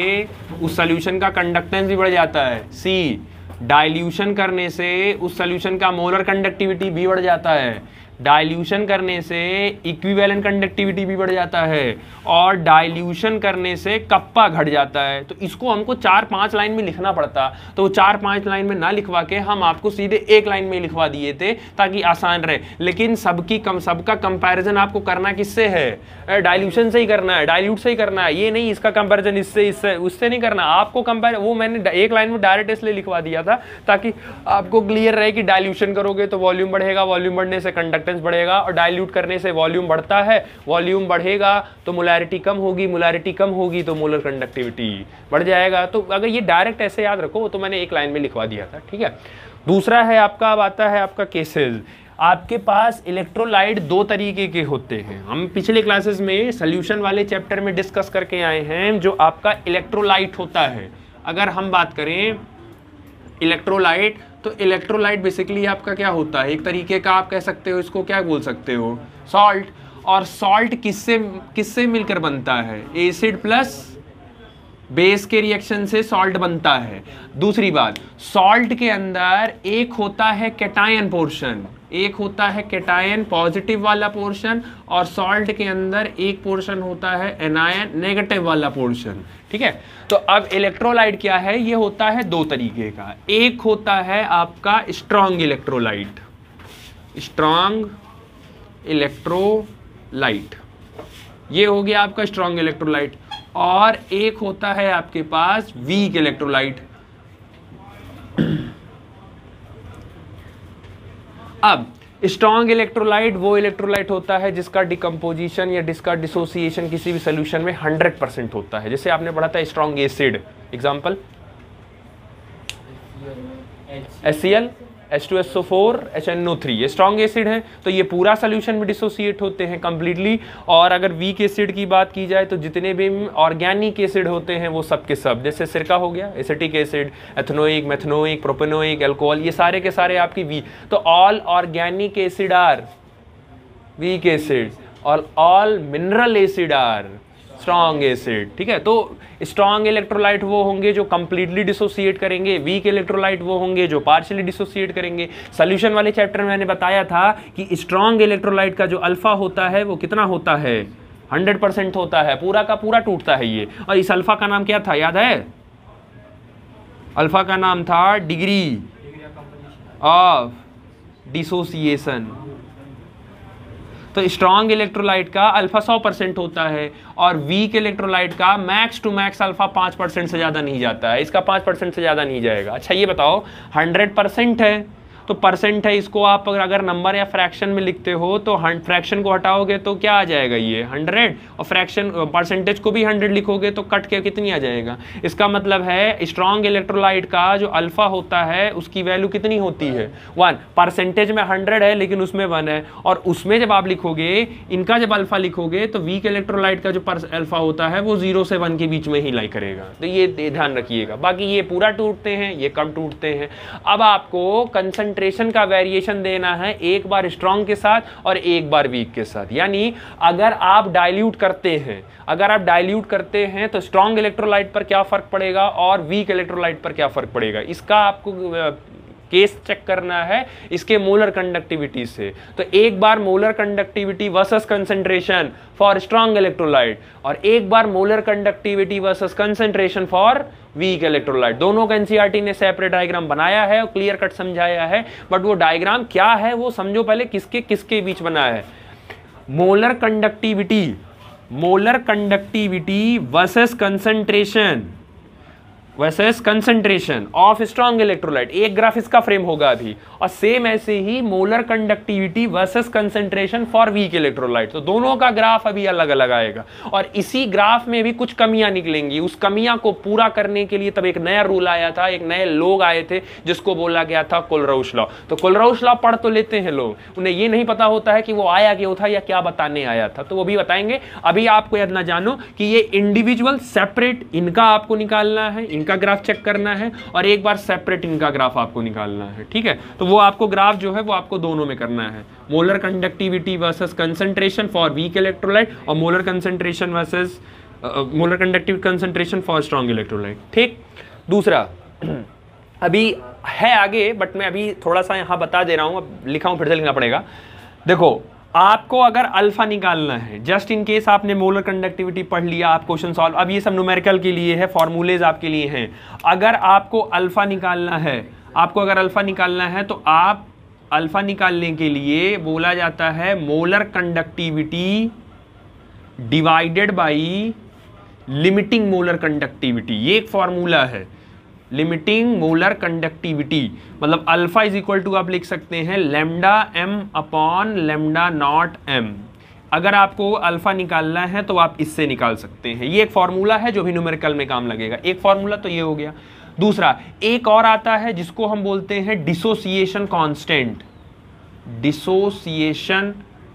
उस सॉल्यूशन का कंडक्टेंस भी बढ़ जाता है। सी, डाइल्यूशन करने से उस सॉल्यूशन का मोलर कंडक्टिविटी भी बढ़ जाता है। डाइल्यूशन करने से इक्विवेलेंट कंडक्टिविटी भी बढ़ जाता है और डाइल्यूशन करने से कप्पा घट जाता है। तो इसको हमको 4-5 लाइन में लिखना पड़ता, तो 4-5 लाइन में ना लिखवा के हम आपको सीधे एक लाइन में लिखवा दिए थे ताकि आसान रहे। लेकिन सबका कंपैरिजन आपको करना किससे है? डाइल्यूशन से ही करना है, डाइल्यूट से ही करना है। ये नहीं इसका कंपैरिजन इससे उससे नहीं करना आपको। कंपेयर वो मैंने एक लाइन में डायरेक्ट इसलिए लिखवा दिया था ताकि आपको क्लियर रहे कि डाइल्यूशन करोगे तो वॉल्यूम बढ़ेगा, वॉल्यूम बढ़ने से कंडक्टेंस बढ़ेगा, और डाइल्यूट करने से वॉल्यूम बढ़ता है, वॉल्यूम बढ़ेगा तो मोलैरिटी कम होगी, मोलैरिटी कम होगी तो मोलर कंडक्टिविटी बढ़ जाएगा। तो अगर ये डायरेक्ट ऐसे याद रखो, तो मैंने एक लाइन में लिखवा दिया था, ठीक है। दूसरा है आपका, अब आता है आपका केसेस। आपके पास इलेक्ट्रोलाइट 2 तरीके के होते हैं। हम पिछले क्लासेस में सॉल्यूशन वाले चैप्टर में डिस्कस करके आए हैं जो आपका इलेक्ट्रोलाइट होता है। अगर हम बात करें इलेक्ट्रोलाइट, तो इलेक्ट्रोलाइट बेसिकली आपका क्या होता है? एक तरीके का आप कह सकते हो, इसको क्या बोल सकते हो? सॉल्ट। और सॉल्ट किससे मिलकर बनता है? एसिड प्लस बेस के रिएक्शन से सॉल्ट बनता है। दूसरी बात, सॉल्ट के अंदर एक होता है कैटायन पोर्शन, एक होता है कैटायन पॉजिटिव वाला पोर्शन, और सॉल्ट के अंदर एक पोर्शन होता है एनायन नेगेटिव वाला पोर्शन, ठीक है। तो अब इलेक्ट्रोलाइट क्या है? ये होता है 2 तरीके का। एक होता है आपका स्ट्रॉन्ग इलेक्ट्रोलाइट, स्ट्रॉन्ग इलेक्ट्रोलाइट, ये हो गया आपका स्ट्रॉन्ग इलेक्ट्रोलाइट। और एक होता है आपके पास वीक इलेक्ट्रोलाइट। अब स्ट्रॉन्ग इलेक्ट्रोलाइट वो इलेक्ट्रोलाइट होता है जिसका डिकम्पोजिशन या जिसका डिसोसिएशन किसी भी सोल्यूशन में 100% होता है। जैसे आपने पढ़ा था strong acid, example HCl, H2SO4, HNO3, ये स्ट्रॉन्ग एसिड है, तो ये पूरा सोल्यूशन में डिसोसिएट होते हैं कंप्लीटली। और अगर वीक एसिड की बात की जाए तो जितने भी ऑर्गेनिक एसिड होते हैं वो सब के सब, जैसे सिरका हो गया, acetic acid, ethanoic, methanoic, propanoic, alcohol, ये सारे के सारे आपकी वीक। तो all organic acid are weak acid और all mineral acid are strong acid, ठीक है। तो स्ट्रॉन्ग इलेक्ट्रोलाइट वो होंगे जो कंप्लीटली डिसोसिएट करेंगे, वीक इलेक्ट्रोलाइट वो होंगे जो पार्शियली डिसोसिएट करेंगे। सॉल्यूशन वाले चैप्टर में मैंने बताया था कि स्ट्रॉन्ग इलेक्ट्रोलाइट का जो अल्फा होता है वो कितना होता है? 100% होता है, पूरा का पूरा टूटता है ये। और इस अल्फा का नाम क्या था, याद है? अल्फा का नाम था डिग्री ऑफ डिसोसिएशन। तो स्ट्रॉन्ग इलेक्ट्रोलाइट का अल्फा 100% होता है और वीक इलेक्ट्रोलाइट का मैक्स टू मैक्स अल्फा 5% से ज़्यादा नहीं जाता है, इसका 5% से ज़्यादा नहीं जाएगा। अच्छा ये बताओ 100% है तो परसेंट है, इसको आप अगर नंबर या फ्रैक्शन में लिखते हो तो फ्रैक्शन को हटाओगे तो क्या आ जाएगा ये 100 और फ्रैक्शन परसेंटेज को भी 100 लिखोगे तो कट के कितनी आ जाएगा। इसका मतलब है स्ट्रॉन्ग इलेक्ट्रोलाइट का जो अल्फा होता है उसकी वैल्यू कितनी होती है 1। परसेंटेज में 100 है लेकिन उसमें 1 है, और उसमें जब आप लिखोगे इनका जब अल्फा लिखोगे तो वीक इलेक्ट्रोलाइट का जो अल्फा होता है वो 0 से 1 के बीच में ही लाई करेगा। तो ये ध्यान रखिएगा। बाकी ये पूरा टूटते हैं, ये कम टूटते हैं। अब आपको कंसंट्रेशन का वेरिएशन देना है, एक बार स्ट्रॉन्ग के साथ और एक बार वीक के साथ। यानी अगर आप डाइल्यूट करते हैं तो स्ट्रॉन्ग इलेक्ट्रोलाइट पर क्या फर्क पड़ेगा और वीक इलेक्ट्रोलाइट पर क्या फर्क पड़ेगा, इसका आपको केस चेक करना है इसके मोलर कंडक्टिविटी से। तो एक बार molar conductivity versus concentration for strong electrolyte और एक बार molar conductivity versus concentration for weak electrolyte. दोनों का एनसीईआरटी ने सेपरेट डायग्राम बनाया है और क्लियर कट समझाया है, बट वो डायग्राम क्या है वो समझो पहले, किसके किसके बीच बना है। Molar conductivity versus concentration of strong electrolyte, एक ग्राफ इसका फ्रेम होगा अभी, और सेम ऐसे ही molar conductivity versus concentration for weak electrolyte. तो दोनों का ग्राफ अभी अलग अलग आएगा और इसी ग्राफ में भी कुछ कमियां निकलेंगी। उस कमियां को पूरा करने के लिए तब एक नया रूल आया था, एक नए लोग आए थे जिसको बोला गया था कोलराउश लॉ। तो कोलराउश लॉ पढ़ तो लेते हैं लोग, उन्हें ये नहीं पता होता है कि वो आया क्यों था या क्या बताने आया था, तो वो भी बताएंगे। अभी आपको याद ना जानो कि ये इंडिविजुअल सेपरेट इनका आपको निकालना है, इनका ग्राफ चेक करना है और एक बार सेपरेट इनका ग्राफ आपको निकालना है, ठीक है। तो वो आपको ग्राफ जो है वो आपको दोनों में करना है, molar conductivity versus concentration for weak electrolyte और molar concentration versus molar conductive concentration for strong electrolyte, ठीक। दूसरा अभी है आगे, बट मैं अभी थोड़ा सा यहां बता दे रहा हूं, अब लिखा हूं फिर से लिखना पड़ेगा। देखो आपको अगर अल्फा निकालना है, जस्ट इन केस आपने मोलर कंडक्टिविटी पढ़ लिया, आप क्वेश्चन सॉल्व, अब ये सब न्यूमेरिकल के लिए है, फॉर्मूलेज आपके लिए हैं। अगर आपको अल्फा निकालना है, तो आप अल्फा निकालने के लिए बोला जाता है molar conductivity divided by limiting molar conductivity, ये एक फॉर्मूला है। लिमिटिंग मोलर कंडक्टिविटी मतलब अल्फा इज इक्वल टू आप लिख सकते हैं lambda M upon lambda not M. अगर आपको अल्फा निकालना है तो आप इससे निकाल सकते हैं, ये एक फॉर्मूला है जो भी न्यूमेरिकल में काम लगेगा। एक फॉर्मूला तो ये हो गया। दूसरा एक और आता है जिसको हम बोलते हैं डिसोसिएशन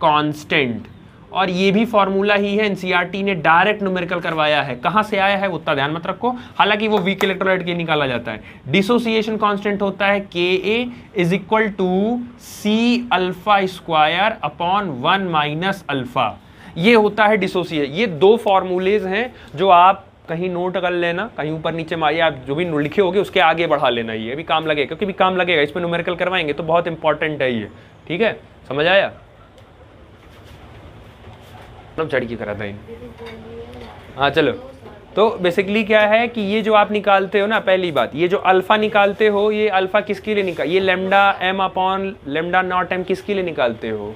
कांस्टेंट, और ये भी फॉर्मूला ही है, एनसीईआरटी ने डायरेक्ट न्यूमेरिकल करवाया है। कहां से आया है उतना ध्यान मत रखो, हालांकि वो वीक इलेक्ट्रोलाइट के निकाला जाता है। डिसोसिएशन कांस्टेंट होता है Ka is equal to C alpha square upon 1 minus alpha, ये होता है डिसोसिएशन। ये दो फॉर्मूलेज हैं जो आप कहीं नोट कर लेना, कहीं ऊपर नीचे मारिए, आप जो भी लिखे होगे उसके आगे बढ़ा लेना, ये भी काम लगेगा, क्योंकि भी काम लगेगा, इस पर न्यूमेरिकल करवाएंगे तो बहुत इंपॉर्टेंट है ये, ठीक है। समझ आया? चढ़ के करा था। हाँ चलो, तो बेसिकली क्या है कि ये जो आप निकालते हो ना, पहली बात ये जो अल्फा निकालते हो, ये अल्फा किसके लिए निकाल, ये lambda M upon lambda not M किसके लिए निकालते हो,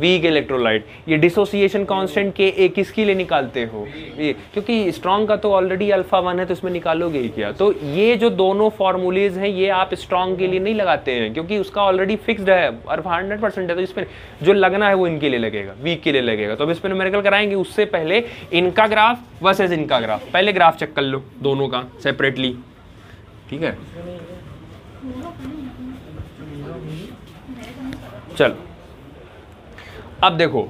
वीक इलेक्ट्रोलाइट। ये डिसोसिएशन कांस्टेंट के ए किसके लिए निकालते हो, ये, क्योंकि स्ट्रॉन्ग का तो ऑलरेडी अल्फा 1 है तो इसमें निकालोगे ही क्या। तो ये जो दोनों फॉर्मूलेज हैं ये आप स्ट्रॉन्ग के लिए नहीं लगाते हैं, क्योंकि उसका ऑलरेडी फिक्स्ड है, अल्फा 100% है, तो इसमें जो लगना है वो इनके लिए लगेगा, वीक के लिए लगेगा। तो अब इस पर न्यूमेरिकल कराएंगे, उससे पहले इनका ग्राफ वर्सेज इनका ग्राफ, पहले ग्राफ चेक कर लो दोनों का सेपरेटली, ठीक है। चलो अब देखो,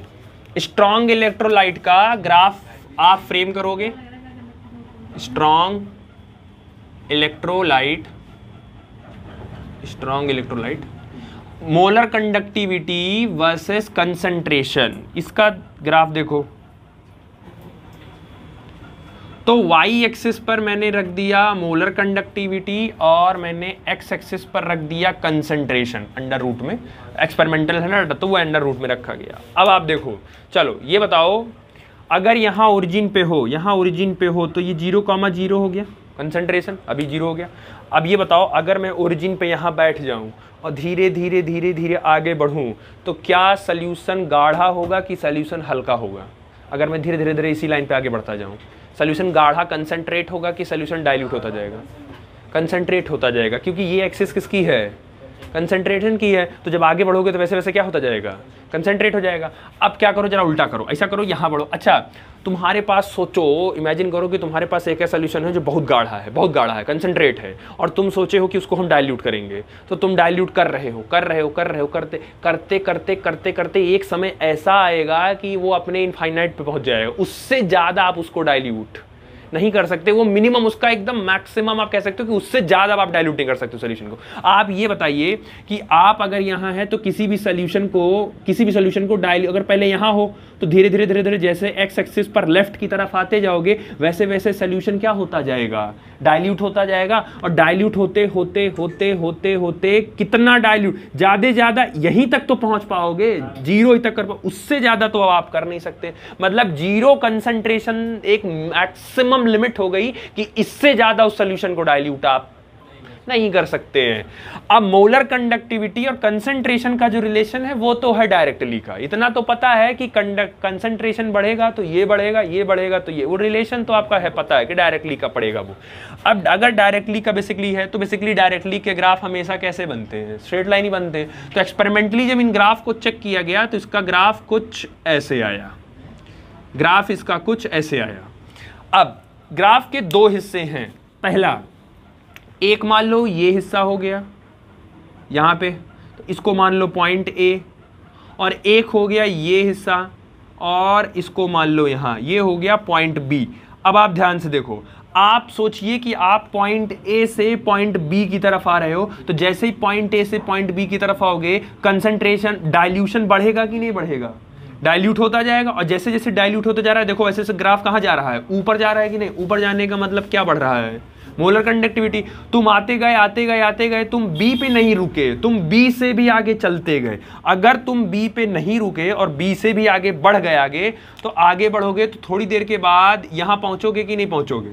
स्ट्रॉन्ग इलेक्ट्रोलाइट का ग्राफ आप फ्रेम करोगे, strong electrolyte molar conductivity versus concentration, इसका ग्राफ देखो। तो y एक्सिस पर मैंने रख दिया मोलर कंडक्टिविटी और मैंने x एक्सिस पर रख दिया कंसंट्रेशन, अंडर रूट में, एक्सपेरिमेंटल है ना, तो वो अंडर रूट में रखा गया। अब आप देखो, चलो ये बताओ, अगर यहाँ ओरिजिन पे हो, तो ये 0,0 हो गया कंसंट्रेशन अभी 0 हो गया। अब ये बताओ अगर मैं ओरिजिन पे यहाँ बैठ जाऊँ और धीरे धीरे धीरे धीरे आगे बढ़ूँ तो क्या सल्यूशन गाढ़ा होगा कि सल्यूशन हल्का होगा? अगर मैं धीरे धीरे धीरे इसी लाइन पे आगे बढ़ता जाऊँ, सल्यूशन गाढ़ा कंसंट्रेट होगा कि सल्यूशन डाइल्यूट होता जाएगा? कंसंट्रेट होता जाएगा, क्योंकि ये एक्सिस किसकी है? कंसंट्रेशन की है। तो जब आगे बढ़ोगे तो वैसे वैसे क्या होता जाएगा? कंसंट्रेट हो जाएगा। अब क्या करो, जरा उल्टा करो, ऐसा करो यहाँ बढ़ो। अच्छा, तुम्हारे पास सोचो, इमेजिन करो कि तुम्हारे पास एक ऐसा सॉल्यूशन है जो बहुत गाढ़ा है, कंसंट्रेट है, और तुम सोचे हो कि उसको हम डाइल्यूट करेंगे। तो तुम डाइल्यूट कर रहे हो, करते एक समय ऐसा आएगा कि वो अपने इनफाइनाइट पे पहुंच जाएगा। उससे ज़्यादा आप उसको डाइल्यूट नहीं कर सकते, वो मिनिमम उसका एकदम मैक्सिमम आप कह सकते हो कि उससे ज़्यादा आप डाइल्यूट नहीं कर सकते सॉल्यूशन को। आप ये बताइए कि आप अगर यहाँ है तो किसी भी सॉल्यूशन को डाइल्यूट, अगर पहले यहाँ हो तो धीरे धीरे धीरे धीरे जैसे एक्स एक्सिस पर लेफ्ट की तरफ आते जाओगे वैसे वैसे सॉल्यूशन क्या होता जाएगा? डाइल्यूट होता जाएगा। और डाइल्यूट होते होते होते होते होते कितना डाइल्यूट? ज़्यादा यहीं तक तो पहुंच पाओगे, 0 तक कर पाओ, उससे ज़्यादा तो आप कर नहीं सकते। मतलब 0 कंसंट्रेशन एक मैक्सिमम लिमिट हो गई कि इससे ज़्यादा उस सॉल्यूशन को डाइल्यूट आप नहीं कर सकते हैं। अब मोलर कंडक्टिविटी और कंसंट्रेशन का जो रिलेशन है वो तो है डायरेक्टली का, इतना तो पता है कि कंसंट्रेशन बढ़ेगा तो ये बढ़ेगा, ये बढ़ेगा तो ये, वो रिलेशन तो आपका है, पता है कि डायरेक्टली का पड़ेगा वो। अब अगर डायरेक्टली का बेसिकली है तो बेसिकली डायरेक्टली के ग्राफ हमेशा कैसे बनते हैं? स्ट्रेट लाइन ही बनते हैं। तो एक्सपेरिमेंटली जब इन ग्राफ को चेक किया गया तो इसका ग्राफ कुछ ऐसे आया, ग्राफ इसका कुछ ऐसे आया। अब ग्राफ के 2 हिस्से हैं। पहला, एक मान लो ये हिस्सा हो गया यहाँ पे, तो इसको मान लो पॉइंट ए, और एक हो गया ये हिस्सा और इसको मान लो यहाँ, ये हो गया पॉइंट बी। अब आप ध्यान से देखो, आप सोचिए कि आप पॉइंट ए से पॉइंट बी की तरफ आ रहे हो, तो जैसे ही पॉइंट ए से पॉइंट बी की तरफ आओगे कंसंट्रेशन डाइल्यूशन बढ़ेगा कि नहीं बढ़ेगा? डाइल्यूट होता जाएगा। और जैसे जैसे डाइल्यूट होता जा रहा है, देखो वैसे से ग्राफ कहाँ जा रहा है? ऊपर जा रहा है कि नहीं? ऊपर जाने का मतलब क्या बढ़ रहा है? Molar conductivity. तुम आते गए, तुम बी पे नहीं रुके, तुम बी से भी आगे चलते गए। अगर तुम बी पे नहीं रुके और बी से भी आगे बढ़ गए आगे, तो आगे बढ़ोगे तो थोड़ी देर के बाद यहां पहुंचोगे कि नहीं पहुंचोगे?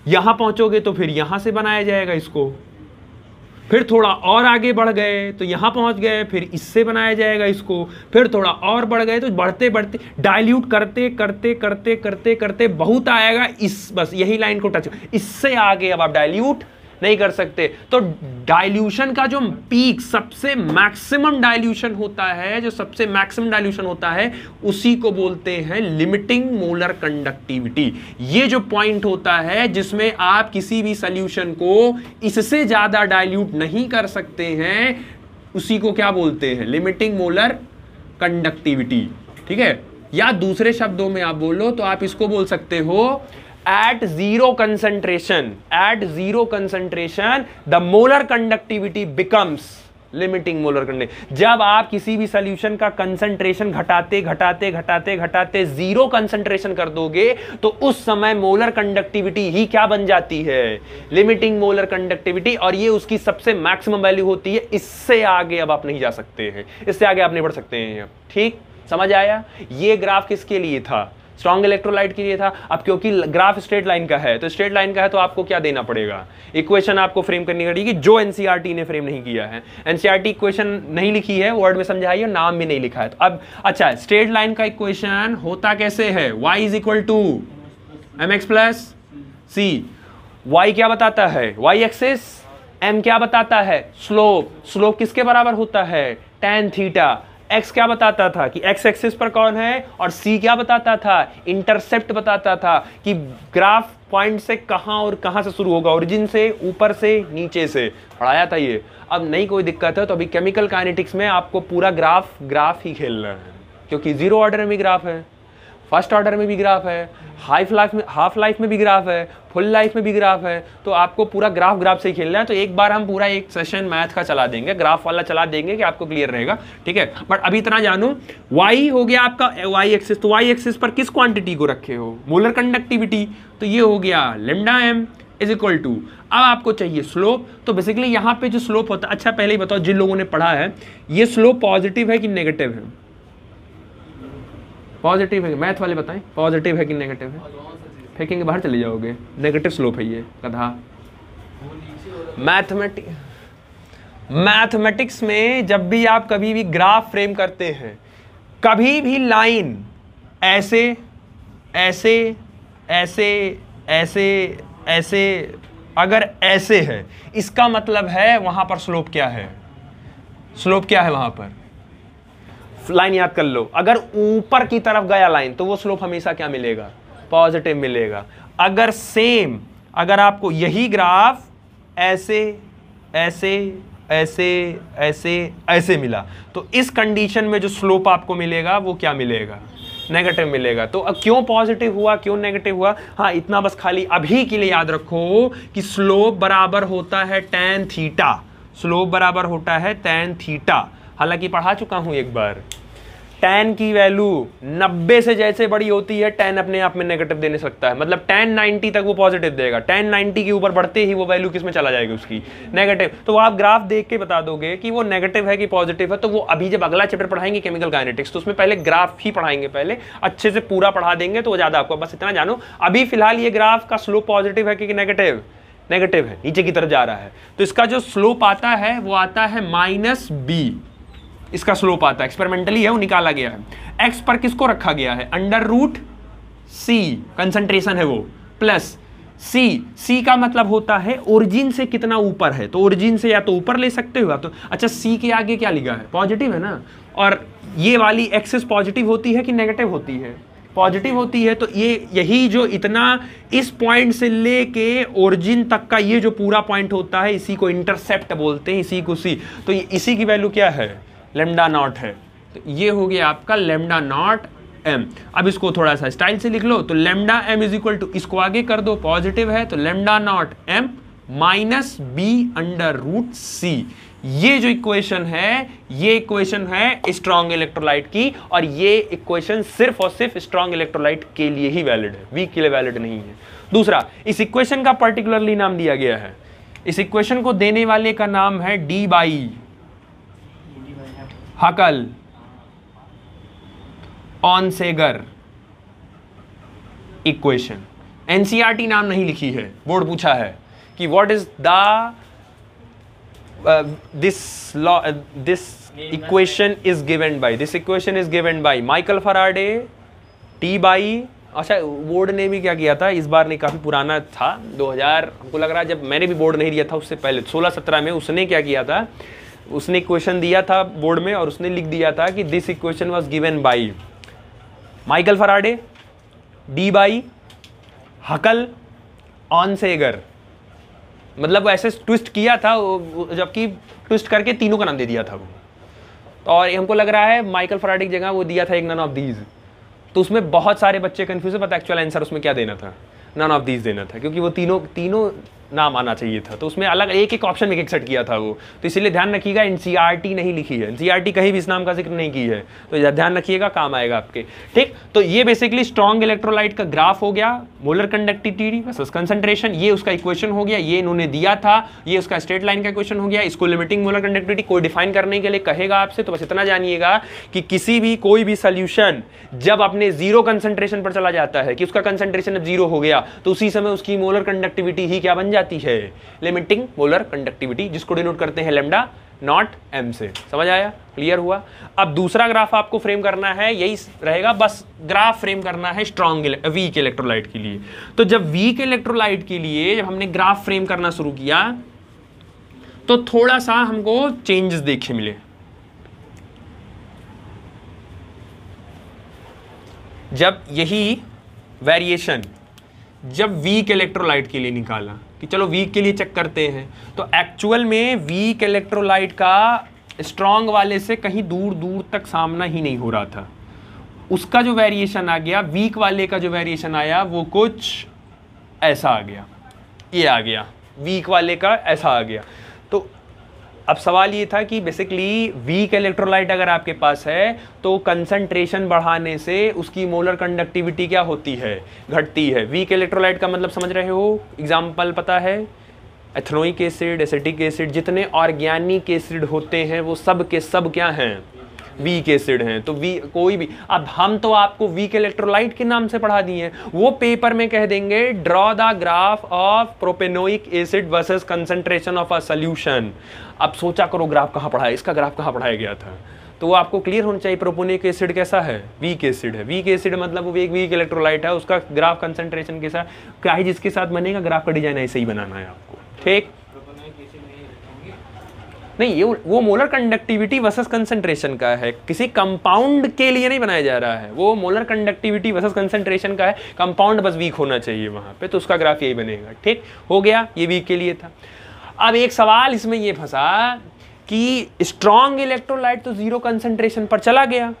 यहां पहुंचोगे तो फिर यहां से बनाया जाएगा इसको, फिर थोड़ा और आगे बढ़ गए तो यहां पहुंच गए, फिर इससे बनाया जाएगा इसको, फिर थोड़ा और बढ़ गए तो बढ़ते बढ़ते डाइल्यूट करते करते करते करते करते बहुत आएगा, इस बस यही लाइन को टच, इससे आगे अब आप डाइल्यूट नहीं कर सकते। तो डाइल्यूशन का जो पीक सबसे मैक्सिमम डाइल्यूशन होता है, जो सबसे मैक्सिमम डाइल्यूशन होता है, उसी को बोलते हैं लिमिटिंग मोलर कंडक्टिविटी। ये जो पॉइंट होता है जिसमें आप किसी भी सॉल्यूशन को इससे ज्यादा डाइल्यूट नहीं कर सकते हैं, उसी को क्या बोलते हैं? Limiting molar conductivity. ठीक है, या दूसरे शब्दों में आप बोलो तो आप इसको बोल सकते हो at zero concentration, the molar conductivity becomes limiting molar conductivity। जब आप किसी भी सॉल्यूशन का कंसंट्रेशन घटाते 0 कंसंट्रेशन कर दोगे तो उस समय मोलर कंडक्टिविटी ही क्या बन जाती है? Limiting molar conductivity. और ये उसकी सबसे मैक्सिमम वैल्यू होती है। इससे आगे अब आप नहीं जा सकते हैं, इससे आगे आप नहीं बढ़ सकते हैं। ठीक समझ आया? ये ग्राफ किसके लिए था? स्ट्रॉन्ग इलेक्ट्रोलाइट के लिए था। अब क्योंकि ग्राफ स्ट्रेट लाइन का है, तो स्ट्रेट लाइन का है तो आपको क्या देना पड़ेगा? इक्वेशन आपको फ्रेम करनी पड़ेगी जो एनसीईआरटी ने फ्रेम नहीं किया है। एनसीईआरटी इक्वेशन नहीं लिखी है, वर्ड में समझाई है, नाम भी नहीं लिखा है। तो अब अच्छा, स्ट्रेट लाइन का इक्वेशन होता कैसे है? y is equal to mx plus C. y क्या बताता है? y axis. m क्या बताता है? स्लोप। स्लोप किसके बराबर होता है? tan theta. x क्या बताता था कि x एक्सिस पर कौन है, और c क्या बताता था? इंटरसेप्ट बताता था कि ग्राफ पॉइंट से कहां और कहां से शुरू होगा, ओरिजिन से, ऊपर से, नीचे से। पढ़ाया था ये। अब नहीं कोई दिक्कत है तो अभी केमिकल काइनेटिक्स में आपको पूरा ग्राफ ही खेलना है, क्योंकि 0 ऑर्डर में भी ग्राफ है, फर्स्ट ऑर्डर में भी ग्राफ है, हाफ लाइफ में भी ग्राफ है, फुल लाइफ में भी ग्राफ है। तो आपको पूरा ग्राफ से ही खेलना है। तो एक बार हम पूरा एक सेशन मैथ का चला देंगे, ग्राफ वाला चला देंगे कि आपको क्लियर रहेगा। ठीक है, बट अभी इतना जानो, y हो गया आपका y एक्सिस। तो y एक्सिस पर किस क्वांटिटी को रखे हो? Molar conductivity. तो ये हो गया lambda m is equal to, अब आपको चाहिए स्लोप। तो बेसिकली यहाँ पे जो स्लोप होता है, अच्छा पहले ही बताओ जिन लोगों ने पढ़ा है, ये स्लोप पॉजिटिव है कि नेगेटिव है? पॉजिटिव है। मैथ वाले बताएं, पॉजिटिव है कि नेगेटिव है? फेंकेंगे बाहर चले जाओगे। नेगेटिव स्लोप है ये, गधा। मैथमेटिक्स में जब भी आप कभी भी ग्राफ फ्रेम करते हैं, कभी भी लाइन ऐसे ऐसे ऐसे ऐसे ऐसे अगर ऐसे है, इसका मतलब है वहां पर स्लोप क्या है, स्लोप क्या है वहां पर, लाइन याद कर लो। अगर ऊपर की तरफ गया लाइन तो वो स्लोप हमेशा क्या मिलेगा, पॉजिटिव मिलेगा। अगर सेम, अगर आपको यही ग्राफ ऐसे ऐसे ऐसे ऐसे ऐसे मिला तो इस कंडीशन में जो स्लोप आपको मिलेगा वो क्या मिलेगा, नेगेटिव मिलेगा। तो अब क्यों पॉजिटिव हुआ, क्यों नेगेटिव हुआ, हाँ इतना बस खाली अभी के लिए याद रखो कि स्लोप बराबर होता है tan थीटा, स्लोप बराबर होता है tan थीटा। हालांकि पढ़ा चुका हूं एक बार, tan की वैल्यू 90 से जैसे बड़ी होती है tan अपने आप में नेगेटिव देने सकता है, मतलब tan 90 तक वो पॉजिटिव देगा, tan 90 के ऊपर बढ़ते ही वो वैल्यू किस में चला जाएगी उसकी, नेगेटिव। तो आप ग्राफ देख के बता दोगे कि वो नेगेटिव है कि पॉजिटिव है। तो वो अभी जब अगला चैप्टर पढ़ाएंगे केमिकल काइनेटिक्स तो उसमें पहले ग्राफ ही पढ़ाएंगे, पहले अच्छे से पूरा पढ़ा देंगे तो ज्यादा आपको, बस इतना जानो अभी फिलहाल ये ग्राफ का स्लोप पॉजिटिव है कि नेगेटिव, नेगेटिव है, नीचे की तरफ जा रहा है। तो इसका जो स्लोप आता है वो आता है -b, इसका स्लोप आता है, एक्सपेरिमेंटली है वो निकाला गया है। x पर किसको रखा गया है, √c कंसंट्रेशन है वो, प्लस c का मतलब होता है ओरिजिन से कितना ऊपर है, तो ओरिजिन से या तो ऊपर ले सकते हो तो अच्छा c के आगे क्या लिखा है, पॉजिटिव है ना। और ये वाली एक्सिस पॉजिटिव होती है कि नेगेटिव होती है, पॉजिटिव होती है। तो ये यही जो इतना इस पॉइंट से लेके ओरिजिन तक का ये जो पूरा पॉइंट होता है इसी को इंटरसेप्ट बोलते हैं, इसी को c। तो इसी की वैल्यू क्या है, लैम्डा नॉट है। तो ये हो गया आपका लैम्डा नॉट m। अब इसको थोड़ा सा स्टाइल से लिख लो, तो lambda m is equal to, इसको आगे कर दो, पॉजिटिव है तो लैम्डा नॉट m -b/√c। ये जो इक्वेशन है, ये इक्वेशन है स्ट्रॉन्ग इलेक्ट्रोलाइट की, और ये इक्वेशन सिर्फ और सिर्फ स्ट्रॉन्ग इलेक्ट्रोलाइट के लिए ही वैलिड है, वीक के लिए वैलिड नहीं है। दूसरा, इस इक्वेशन का पर्टिकुलरली नाम दिया गया है, इस इक्वेशन को देने वाले का नाम है डी/ई हकल ऑनसेगर इक्वेशन। एनसीईआरटी नाम नहीं लिखी है, बोर्ड पूछा है कि what is the this equation is given by, this equation is given by Michael Faraday, टी/ई। अच्छा, बोर्ड ने भी क्या किया था इस बार, नहीं काफी पुराना था, 2000 हमको लग रहा है जब मैंने भी बोर्ड नहीं दिया था उससे पहले 16-17 में उसने क्या किया था, उसने क्वेश्चन दिया था बोर्ड में और उसने लिख दिया था कि this equation was given by Michael Faraday, डी/ई हकल ऑनसेगर। मतलब ऐसे ट्विस्ट किया था, जबकि ट्विस्ट करके तीनों का नाम दे दिया था वो। तो और हमको लग रहा है माइकल फैराडे की जगह वो दिया था एक नन ऑफ दीज। तो उसमें बहुत सारे बच्चे कंफ्यूज है, पता एक्चुअल आंसर उसमें क्या देना था, नन ऑफ दीज देना था, क्योंकि वो तीनों नाम आना चाहिए था। तो उसमें अलग एक ऑप्शन में एक सेट किया था वो। तो इसलिए ध्यान रखिएगा, एनसीईआरटी नहीं लिखी है, एनसीईआरटी कहीं भी इस नाम का जिक्र नहीं की है, तो ध्यान रखिएगा, काम आएगा आपके। ठीक, तो ये बेसिकली स्ट्रॉन्ग इलेक्ट्रोलाइट का ग्राफ हो गया, मोलर कंडक्टिविटी वर्सेस कंसंट्रेशन, ये उसका इक्वेशन हो गया, ये इन्होंने दिया था, ये उसका स्ट्रेट लाइन का इक्वेशन हो गया। इसको लिमिटिंग मोलर कंडक्टिविटी कोई डिफाइन करने के लिए कहेगा आपसे, तो बस इतना जानिएगा कि किसी भी कोई भी सोल्यूशन जब अपने जीरो कंसंट्रेशन पर चला जाता है, कि उसका कंसंट्रेशन अब जीरो हो गया, तो उसी समय उसकी मोलर कंडक्टिविटी ही क्या बन जाती है, लिमिटिंग मोलर कंडक्टिविटी, जिसको डिनोट करते हैं लैम्डा नॉट m से। समझ आया, क्लियर हुआ। अब दूसरा ग्राफ आपको फ्रेम करना है, यही रहेगा, बस ग्राफ फ्रेम करना है स्ट्रॉन्ग वीक इलेक्ट्रोलाइट के लिए। तो जब वीक इलेक्ट्रोलाइट के लिए जब हमने ग्राफ फ्रेम करना शुरू किया तो थोड़ा सा हमको चेंजेस देखे मिले। जब यही वेरिएशन जब वीक इलेक्ट्रोलाइट के लिए निकाला कि चलो वीक के लिए चेक करते हैं, तो एक्चुअल में वीक इलेक्ट्रोलाइट का स्ट्रॉन्ग वाले से कहीं दूर दूर तक सामना ही नहीं हो रहा था। उसका जो वेरिएशन आ गया, वीक वाले का जो वेरिएशन आया वो कुछ ऐसा आ गया, ये आ गया, वीक वाले का ऐसा आ गया। तो अब सवाल ये था कि बेसिकली वीक इलेक्ट्रोलाइट अगर आपके पास है तो कंसंट्रेशन बढ़ाने से उसकी मोलर कंडक्टिविटी क्या होती है, घटती है। वीक इलेक्ट्रोलाइट का मतलब समझ रहे हो, एग्जांपल पता है, एथेनोइक एसिड, एसिटिक एसिड, जितने ऑर्गेनिक एसिड होते हैं वो सब के सब क्या हैं, वीक एसिड हैं। तो कोई भी, अब हम तो आपको वीक इलेक्ट्रोलाइट के नाम से पढ़ा दिए हैं, वो पेपर में कह देंगे draw the graph of propanoic acid versus concentration of a solution. अब सोचा करो ग्राफ कहाँ पढ़ा है, इसका ग्राफ कहाँ पढ़ाया गया था, तो वो आपको क्लियर होना चाहिए। प्रोपेनोइक एसिड कैसा है, वीक एसिड है। वीक एसिड मतलब वो एक वीक इलेक्ट्रोलाइट है, उसका ग्राफ कंसंट्रेशन के साथ क्या है, जिसके साथ बनेगा ग्राफ का डिजाइन ऐसे ही बनाना है आपको, ठीक। नहीं, ये वो मोलर कंडक्टिविटी वर्सेस कंसंट्रेशन का है, किसी कंपाउंड के लिए नहीं बनाया जा रहा है, वो मोलर कंडक्टिविटी वर्सेस कंसंट्रेशन का है। कंपाउंड बस वीक होना चाहिए वहां पे, तो उसका ग्राफ यही बनेगा, ठीक हो गया। ये वीक के लिए था। अब एक सवाल इसमें ये फंसा कि स्ट्रॉन्ग इलेक्ट्रोलाइट तो जीरो कंसंट्रेशन पर चला गया,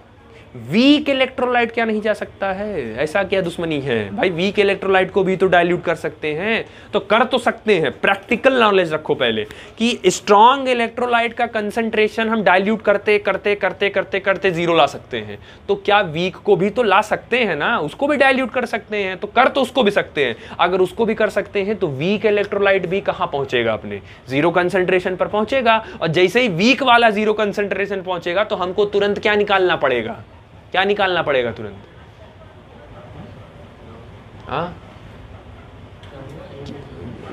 वीक इलेक्ट्रोलाइट क्या नहीं जा सकता है? ऐसा क्या दुश्मनी है भाई, वीक इलेक्ट्रोलाइट को भी तो डाइल्यूट कर सकते हैं, तो कर तो सकते हैं। प्रैक्टिकल नॉलेज रखो पहले कि स्ट्रॉन्ग इलेक्ट्रोलाइट का कंसंट्रेशन हम डाइल्यूट करते करते करते करते करते जीरो ला सकते हैं, तो क्या वीक को भी तो ला सकते हैं ना, उसको भी डाइल्यूट कर सकते हैं, तो कर तो उसको भी सकते हैं। अगर उसको भी कर सकते हैं तो वीक इलेक्ट्रोलाइट भी कहां पहुंचेगा, अपने जीरो कंसंट्रेशन पर पहुंचेगा। और जैसे ही वीक वाला जीरो कंसंट्रेशन पहुंचेगा तो हमको तुरंत क्या निकालना पड़ेगा, क्या निकालना पड़ेगा तुरंत? हाँ,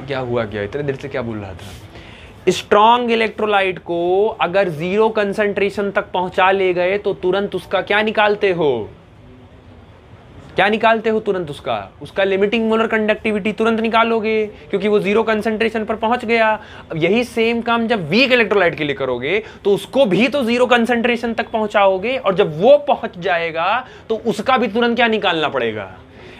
क्या हुआ, क्या इतने देर से क्या बोल रहा था? स्ट्रॉन्ग इलेक्ट्रोलाइट को अगर जीरो कंसंट्रेशन तक पहुंचा ले गए तो तुरंत उसका क्या निकालते हो, क्या निकालते हो तुरंत? उसका लिमिटिंग मोलर कंडक्टिविटी तुरंत निकालोगे, क्योंकि वो जीरो कंसंट्रेशन पर पहुंच गया। अब यही सेम काम जब वीक इलेक्ट्रोलाइट के लिए करोगे तो उसको भी तो जीरो कंसंट्रेशन तक पहुंचाओगे, और जब वो पहुंच जाएगा तो उसका भी तुरंत क्या निकालना पड़ेगा,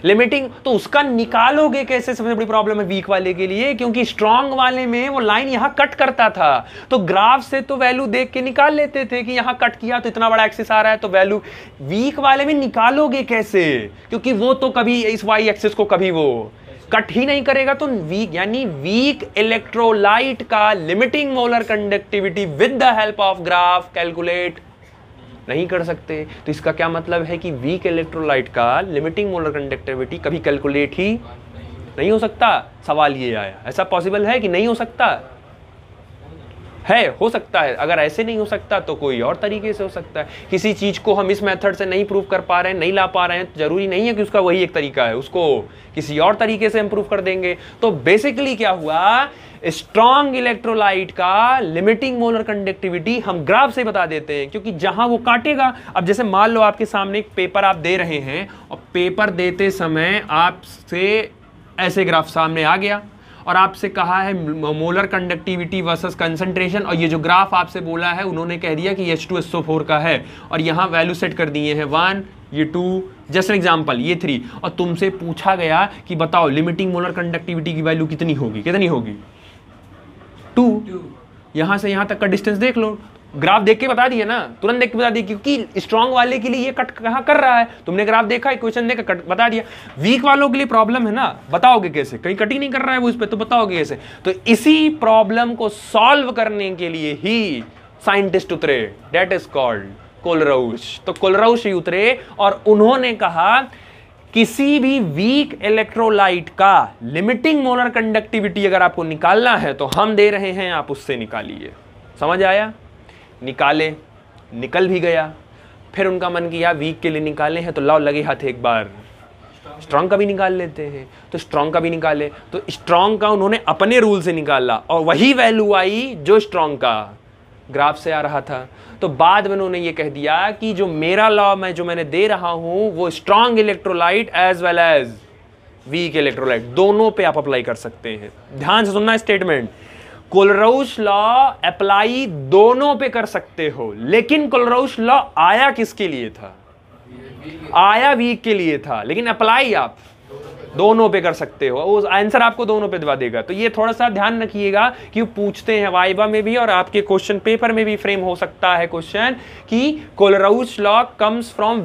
लिमिटिंग। तो उसका निकालोगे कैसे, सबसे बड़ी प्रॉब्लम है वीक वाले के लिए, क्योंकि स्ट्रॉन्ग वाले में वो लाइन यहां कट करता था, तो ग्राफ से तो वैल्यू देख के निकाल लेते थे कि यहां कट किया तो इतना बड़ा एक्सिस आ रहा है, तो वैल्यू। वीक वाले में निकालोगे कैसे, क्योंकि वो तो कभी इस वाई एक्सिस को कभी वो कट ही नहीं करेगा। तो वीक यानी वीक इलेक्ट्रोलाइट का limiting molar conductivity with the help of graph calculate नहीं कर सकते। तो इसका क्या मतलब है कि वीक इलेक्ट्रोलाइट का लिमिटिंग मोलर कंडक्टिविटी कभी कैलकुलेट ही नहीं हो सकता। सवाल ये आया, ऐसा पॉसिबल है कि नहीं हो सकता है? हो सकता है। अगर ऐसे नहीं हो सकता तो कोई और तरीके से हो सकता है। किसी चीज को हम इस मेथड से नहीं प्रूव कर पा रहे हैं, नहीं ला पा रहे हैं, तो जरूरी नहीं है कि उसका वही एक तरीका है, उसको किसी और तरीके से हम प्रूव कर देंगे। तो बेसिकली क्या हुआ, स्ट्रॉन्ग इलेक्ट्रोलाइट का लिमिटिंग मोलर कंडक्टिविटी हम ग्राफ से बता देते हैं, क्योंकि जहां वो काटेगा। अब जैसे मान लो आपके सामने एक पेपर आप दे रहे हैं, और पेपर देते समय आपसे ऐसे ग्राफ सामने आ गया और आपसे कहा है मोलर कंडक्टिविटी वर्सेस कंसंट्रेशन, और ये जो ग्राफ आपसे बोला है उन्होंने कह दिया कि H2SO4 का है, और यहाँ वैल्यू सेट कर दिए हैं 1, ये 2, जस्ट एन एग्जाम्पल ये 3, और तुमसे पूछा गया कि बताओ लिमिटिंग मोलर कंडक्टिविटी की वैल्यू कितनी होगी, कितनी होगी? 2। यहाँ से यहाँ तक का डिस्टेंस देख लो, ग्राफ देख के बता दिया ना, तुरंत देख के बता दिया, क्योंकि स्ट्रॉन्ग वाले के लिए ये कट कहाँ कर रहा है, तुमने ग्राफ देखा, इक्वेशन देखा, कट बता दिया। वीक वालों के लिए प्रॉब्लम है ना, बताओगे कैसे, कहीं कट ही नहीं कर रहा है वो इस पे, तो बताओगे कैसे? तो इसी प्रॉब्लम को सॉल्व करने के लिए ही साइंटिस्ट उतरे, दैट इज कॉल्ड कोलराउश। तो कोलराउश ही उतरे और उन्होंने कहा किसी भी वीक इलेक्ट्रोलाइट का लिमिटिंग मोलर कंडक्टिविटी अगर आपको निकालना है तो हम दे रहे हैं, आप उससे निकालिए। समझ आया? निकाले, निकल भी गया। फिर उनका मन किया वीक के लिए निकाले हैं तो लाओ लगे हाथ एक बार स्ट्रॉन्ग का भी निकाल लेते हैं, तो स्ट्रॉन्ग का भी निकाले। तो स्ट्रॉन्ग का उन्होंने अपने रूल से निकाला और वही वैल्यू आई जो स्ट्रॉन्ग का ग्राफ से आ रहा था। तो बाद में उन्होंने ये कह दिया कि जो मेरा लॉ मैं जो मैंने दे रहा हूं वो strong electrolyte as well as weak electrolyte दोनों पे आप अप्लाई कर सकते हैं। ध्यान से सुनना स्टेटमेंट, कोलराउश लॉ अप्लाई दोनों पे कर सकते हो, लेकिन कोलराउश लॉ आया किसके लिए था? आया वीक के लिए था, लेकिन अप्लाई आप दोनों पे कर सकते हो। वो आंसर आपको दोनों पे दबा देगा। तो ये थोड़ा सा ध्यान रखिएगा कि पूछते हैं वाइवा में भी और आपके क्वेश्चन पेपर में भी फ्रेम हो सकता है क्वेश्चन कि Kohlrausch law comes from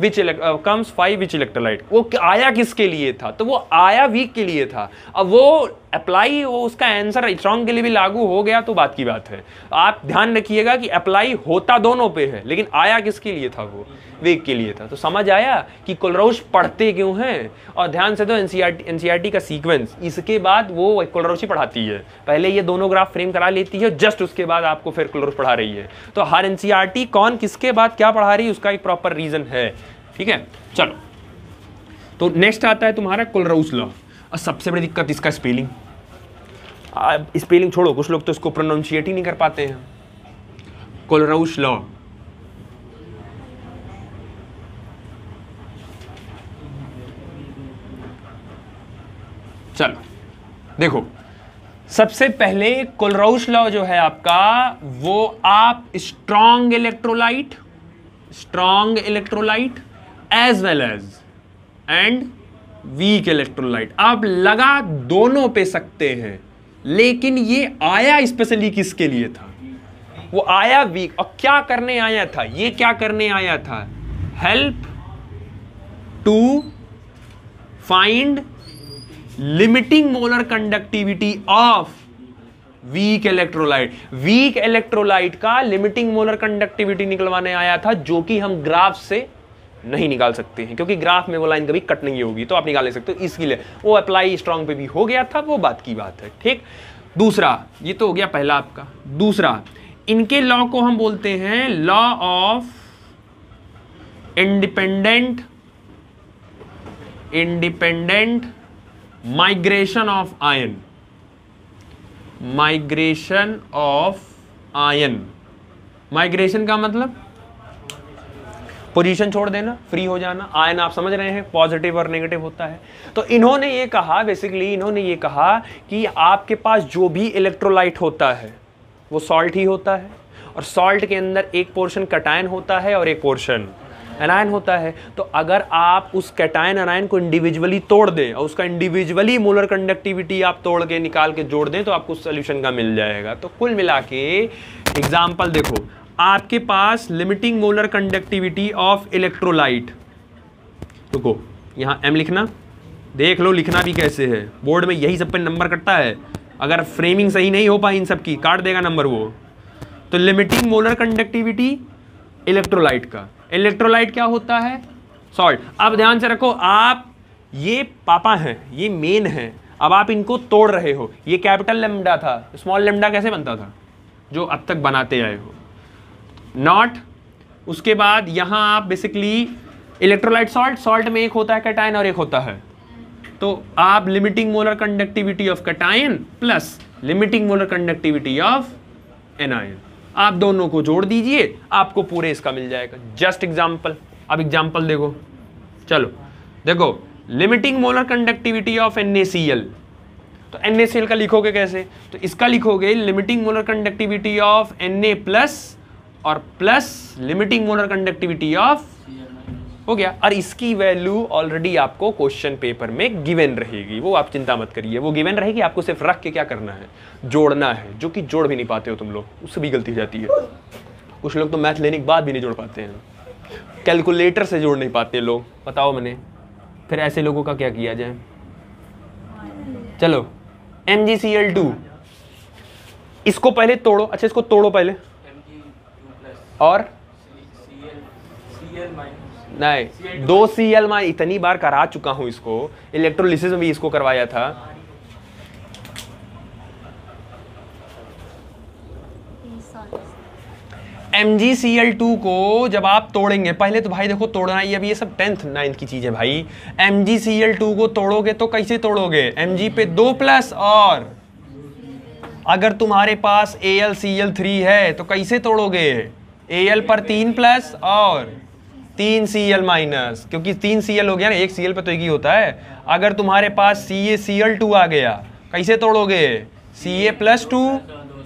comes by which electrolyte. वो आया किसके लिए था? तो वो आया वीक के लिए था। अब वो अप्लाई, वो उसका आंसर स्ट्रॉन्ग के लिए भी लागू हो गया तो बात की बात है। आप ध्यान रखिएगा कि अप्लाई होता दोनों पे है, लेकिन आया किसके लिए था? वो वीक के लिए था। तो समझ आया कि कोलराउश पढ़ते क्यों हैं। और ध्यान से तो एनसीईआरटी एनसीईआरटी का सीक्वेंस, इसके बाद वो कोलरोशी पढ़ाती है। पहले ये दोनों ग्राफ फ्रेम करा लेती है, जस्ट उसके बाद आपको फिर कोलरोश पढ़ा रही है। तो हर एनसीईआरटी कौन किसके बाद क्या पढ़ा रही है उसका एक प्रॉपर रीजन है, ठीक है। चलो, तो नेक्स्ट आता है तुम्हारा कोलरोश लॉ। और सबसे बड़ी दिक्कत इसका स्पेलिंग। स्पेलिंग छोड़ो, कुछ लोग तो इसको प्रोनाउंशिएट ही नहीं कर पाते हैं। कोलरोश लॉ, चलो देखो, सबसे पहले कोलरोश लॉ जो है आपका, वो आप strong electrolyte as well as and weak electrolyte आप लगा दोनों पे सकते हैं, लेकिन ये आया स्पेशली किसके लिए था? वो आया वीक। और क्या करने आया था? ये क्या करने आया था? Help to find limiting molar conductivity of weak electrolyte. Weak electrolyte का लिमिटिंग मोलर कंडक्टिविटी निकलवाने आया था, जो कि हम ग्राफ से नहीं निकाल सकते हैं, क्योंकि ग्राफ में वो लाइन कभी कट नहीं होगी, तो आप निकाल नहीं सकते। तो इसके लिए वो अप्लाई स्ट्रॉन्ग पे भी हो गया था, वो बात की बात है, ठीक। दूसरा, ये तो हो गया पहला आपका। दूसरा, इनके लॉ को हम बोलते हैं law of independent migration of ion. Migration of ion, migration का मतलब पोजीशन छोड़ देना, फ्री हो जाना। आयन आप समझ रहे हैं, पॉजिटिव और नेगेटिव होता है। तो इन्होंने ये कहा, बेसिकली इन्होंने ये कहा कि आपके पास जो भी इलेक्ट्रोलाइट होता है वो सॉल्ट ही होता है, और सॉल्ट के अंदर एक पोर्शन कैटायन होता है और एक पोर्शन एनायन होता है। तो अगर आप उस कैटायन एनायन को इंडिविजुअली तोड़ दें और उसका इंडिविजुअली मोलर कंडक्टिविटी आप तोड़ के निकाल के जोड़ दें, तो आपको सोल्यूशन का मिल जाएगा। तो कुल मिला के एग्जाम्पल देखो, आपके पास limiting molar conductivity of electrolyte, रुको यहाँ एम लिखना, देख लो लिखना भी कैसे है, बोर्ड में यही सब पे नंबर कटता है। अगर फ्रेमिंग सही नहीं हो पाई इन सब की, काट देगा नंबर वो। तो लिमिटिंग मोलर कंडक्टिविटी इलेक्ट्रोलाइट का, इलेक्ट्रोलाइट क्या होता है? सॉल्ट। अब ध्यान से रखो, आप ये पापा हैं, ये मेन है, अब आप इनको तोड़ रहे हो। ये कैपिटल लेमडा था, स्मॉल लेमडा कैसे बनता था जो अब तक बनाते आए हो, नॉट। उसके बाद यहाँ आप बेसिकली इलेक्ट्रोलाइट सॉल्ट में एक होता है कैटायन और एक होता है, तो आप limiting molar conductivity of cation plus limiting molar conductivity of anion, आप दोनों को जोड़ दीजिए, आपको पूरे इसका मिल जाएगा। जस्ट एग्जांपल, अब एग्जांपल देखो, चलो देखो, limiting molar conductivity of NaCl, तो NaCl का लिखोगे कैसे? तो इसका लिखोगे limiting molar conductivity of Na plus और plus limiting molar conductivity of, हो गया। और इसकी वैल्यू ऑलरेडी आपको क्वेश्चन पेपर में गिवन रहेगी, वो आप चिंता मत करिए, वो गिवन रहेगी। आपको सिर्फ रख के क्या करना है, जोड़ना है, जो कि जोड़ भी नहीं पाते हो तुम लोग, उससे भी गलती हो जाती है। कुछ लोग तो मैथ लेने के बाद भी नहीं जोड़ पाते हैं, कैलकुलेटर से जोड़ नहीं पाते लोग। बताओ मैंने, फिर ऐसे लोगों का क्या किया जाए? चलो MgCl2, इसको पहले तोड़ो। अच्छा इसको तोड़ो पहले, और नहीं 2Cl, मैं इतनी बार करा चुका हूं इसको, इलेक्ट्रोलिसिस में भी इसको करवाया था। MgCl2 को जब आप तोड़ेंगे, पहले तो भाई देखो तोड़ना ही, अभी ये सब 10th 9th की चीज है भाई। MgCl2 को तोड़ोगे तो कैसे तोड़ोगे? Mg पे 2+, और अगर तुम्हारे पास AlCl3 है तो कैसे तोड़ोगे? Al पर 3+ और 3Cl-, क्योंकि 3Cl हो गया ना, एक Cl पे तो एक ही होता है। अगर तुम्हारे पास CaCl2 आ गया, कैसे तोड़ोगे? Ca+2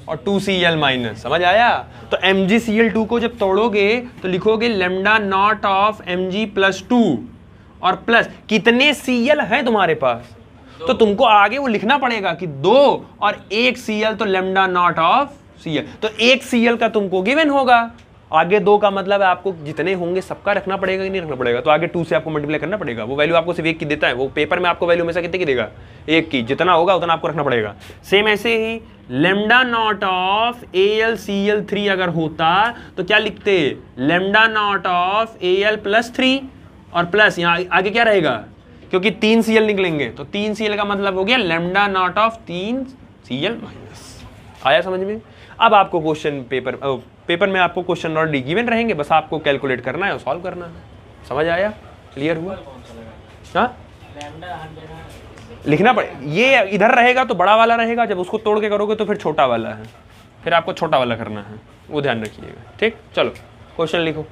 और 2Cl-, समझ आया? तो MgCl2 को जब तोड़ोगे तो लिखोगे लैम्डा नॉट ऑफ Mg+2 और प्लस कितने Cl हैं तुम्हारे पास, तो तुमको आगे वो लिखना पड़ेगा कि 2 और 1 Cl, तो लैम्डा नॉट ऑफ Cl, तो 1 Cl का तुमको गिवन होगा। आगे 2 का मतलब है आपको जितने होंगे सबका रखना पड़ेगा कि नहीं रखना पड़ेगा? तो आगे 2 से आपको मल्टीप्लाई करना पड़ेगा। वो वैल्यू आपको सिर्फ 1 की देता है, वो पेपर में आपको वैल्यू हमेशा कितने की देगा? 1 की। जितना होगा उतना आपको रखना पड़ेगा। सेम ऐसे ही लैम्डा नॉट ऑफ AlCl3 अगर होता तो क्या लिखते? लैम्डा नॉट ऑफ Al+3 और प्लस यहाँ आगे क्या रहेगा क्योंकि 3 Cl निकलेंगे, तो 3 Cl का मतलब हो गया lambda naught of 3 Cl minus. आया समझ में? अब आपको क्वेश्चन पेपर में आपको क्वेश्चन ऑलरेडी गिवन रहेंगे, बस आपको कैलकुलेट करना है और सॉल्व करना है। समझ आया? क्लियर हुआ? हाँ, लिखना पड़े, ये इधर रहेगा तो बड़ा वाला रहेगा, जब उसको तोड़ के करोगे तो फिर छोटा वाला है, फिर आपको छोटा वाला करना है, वो ध्यान रखिएगा। ठीक, चलो क्वेश्चन लिखो।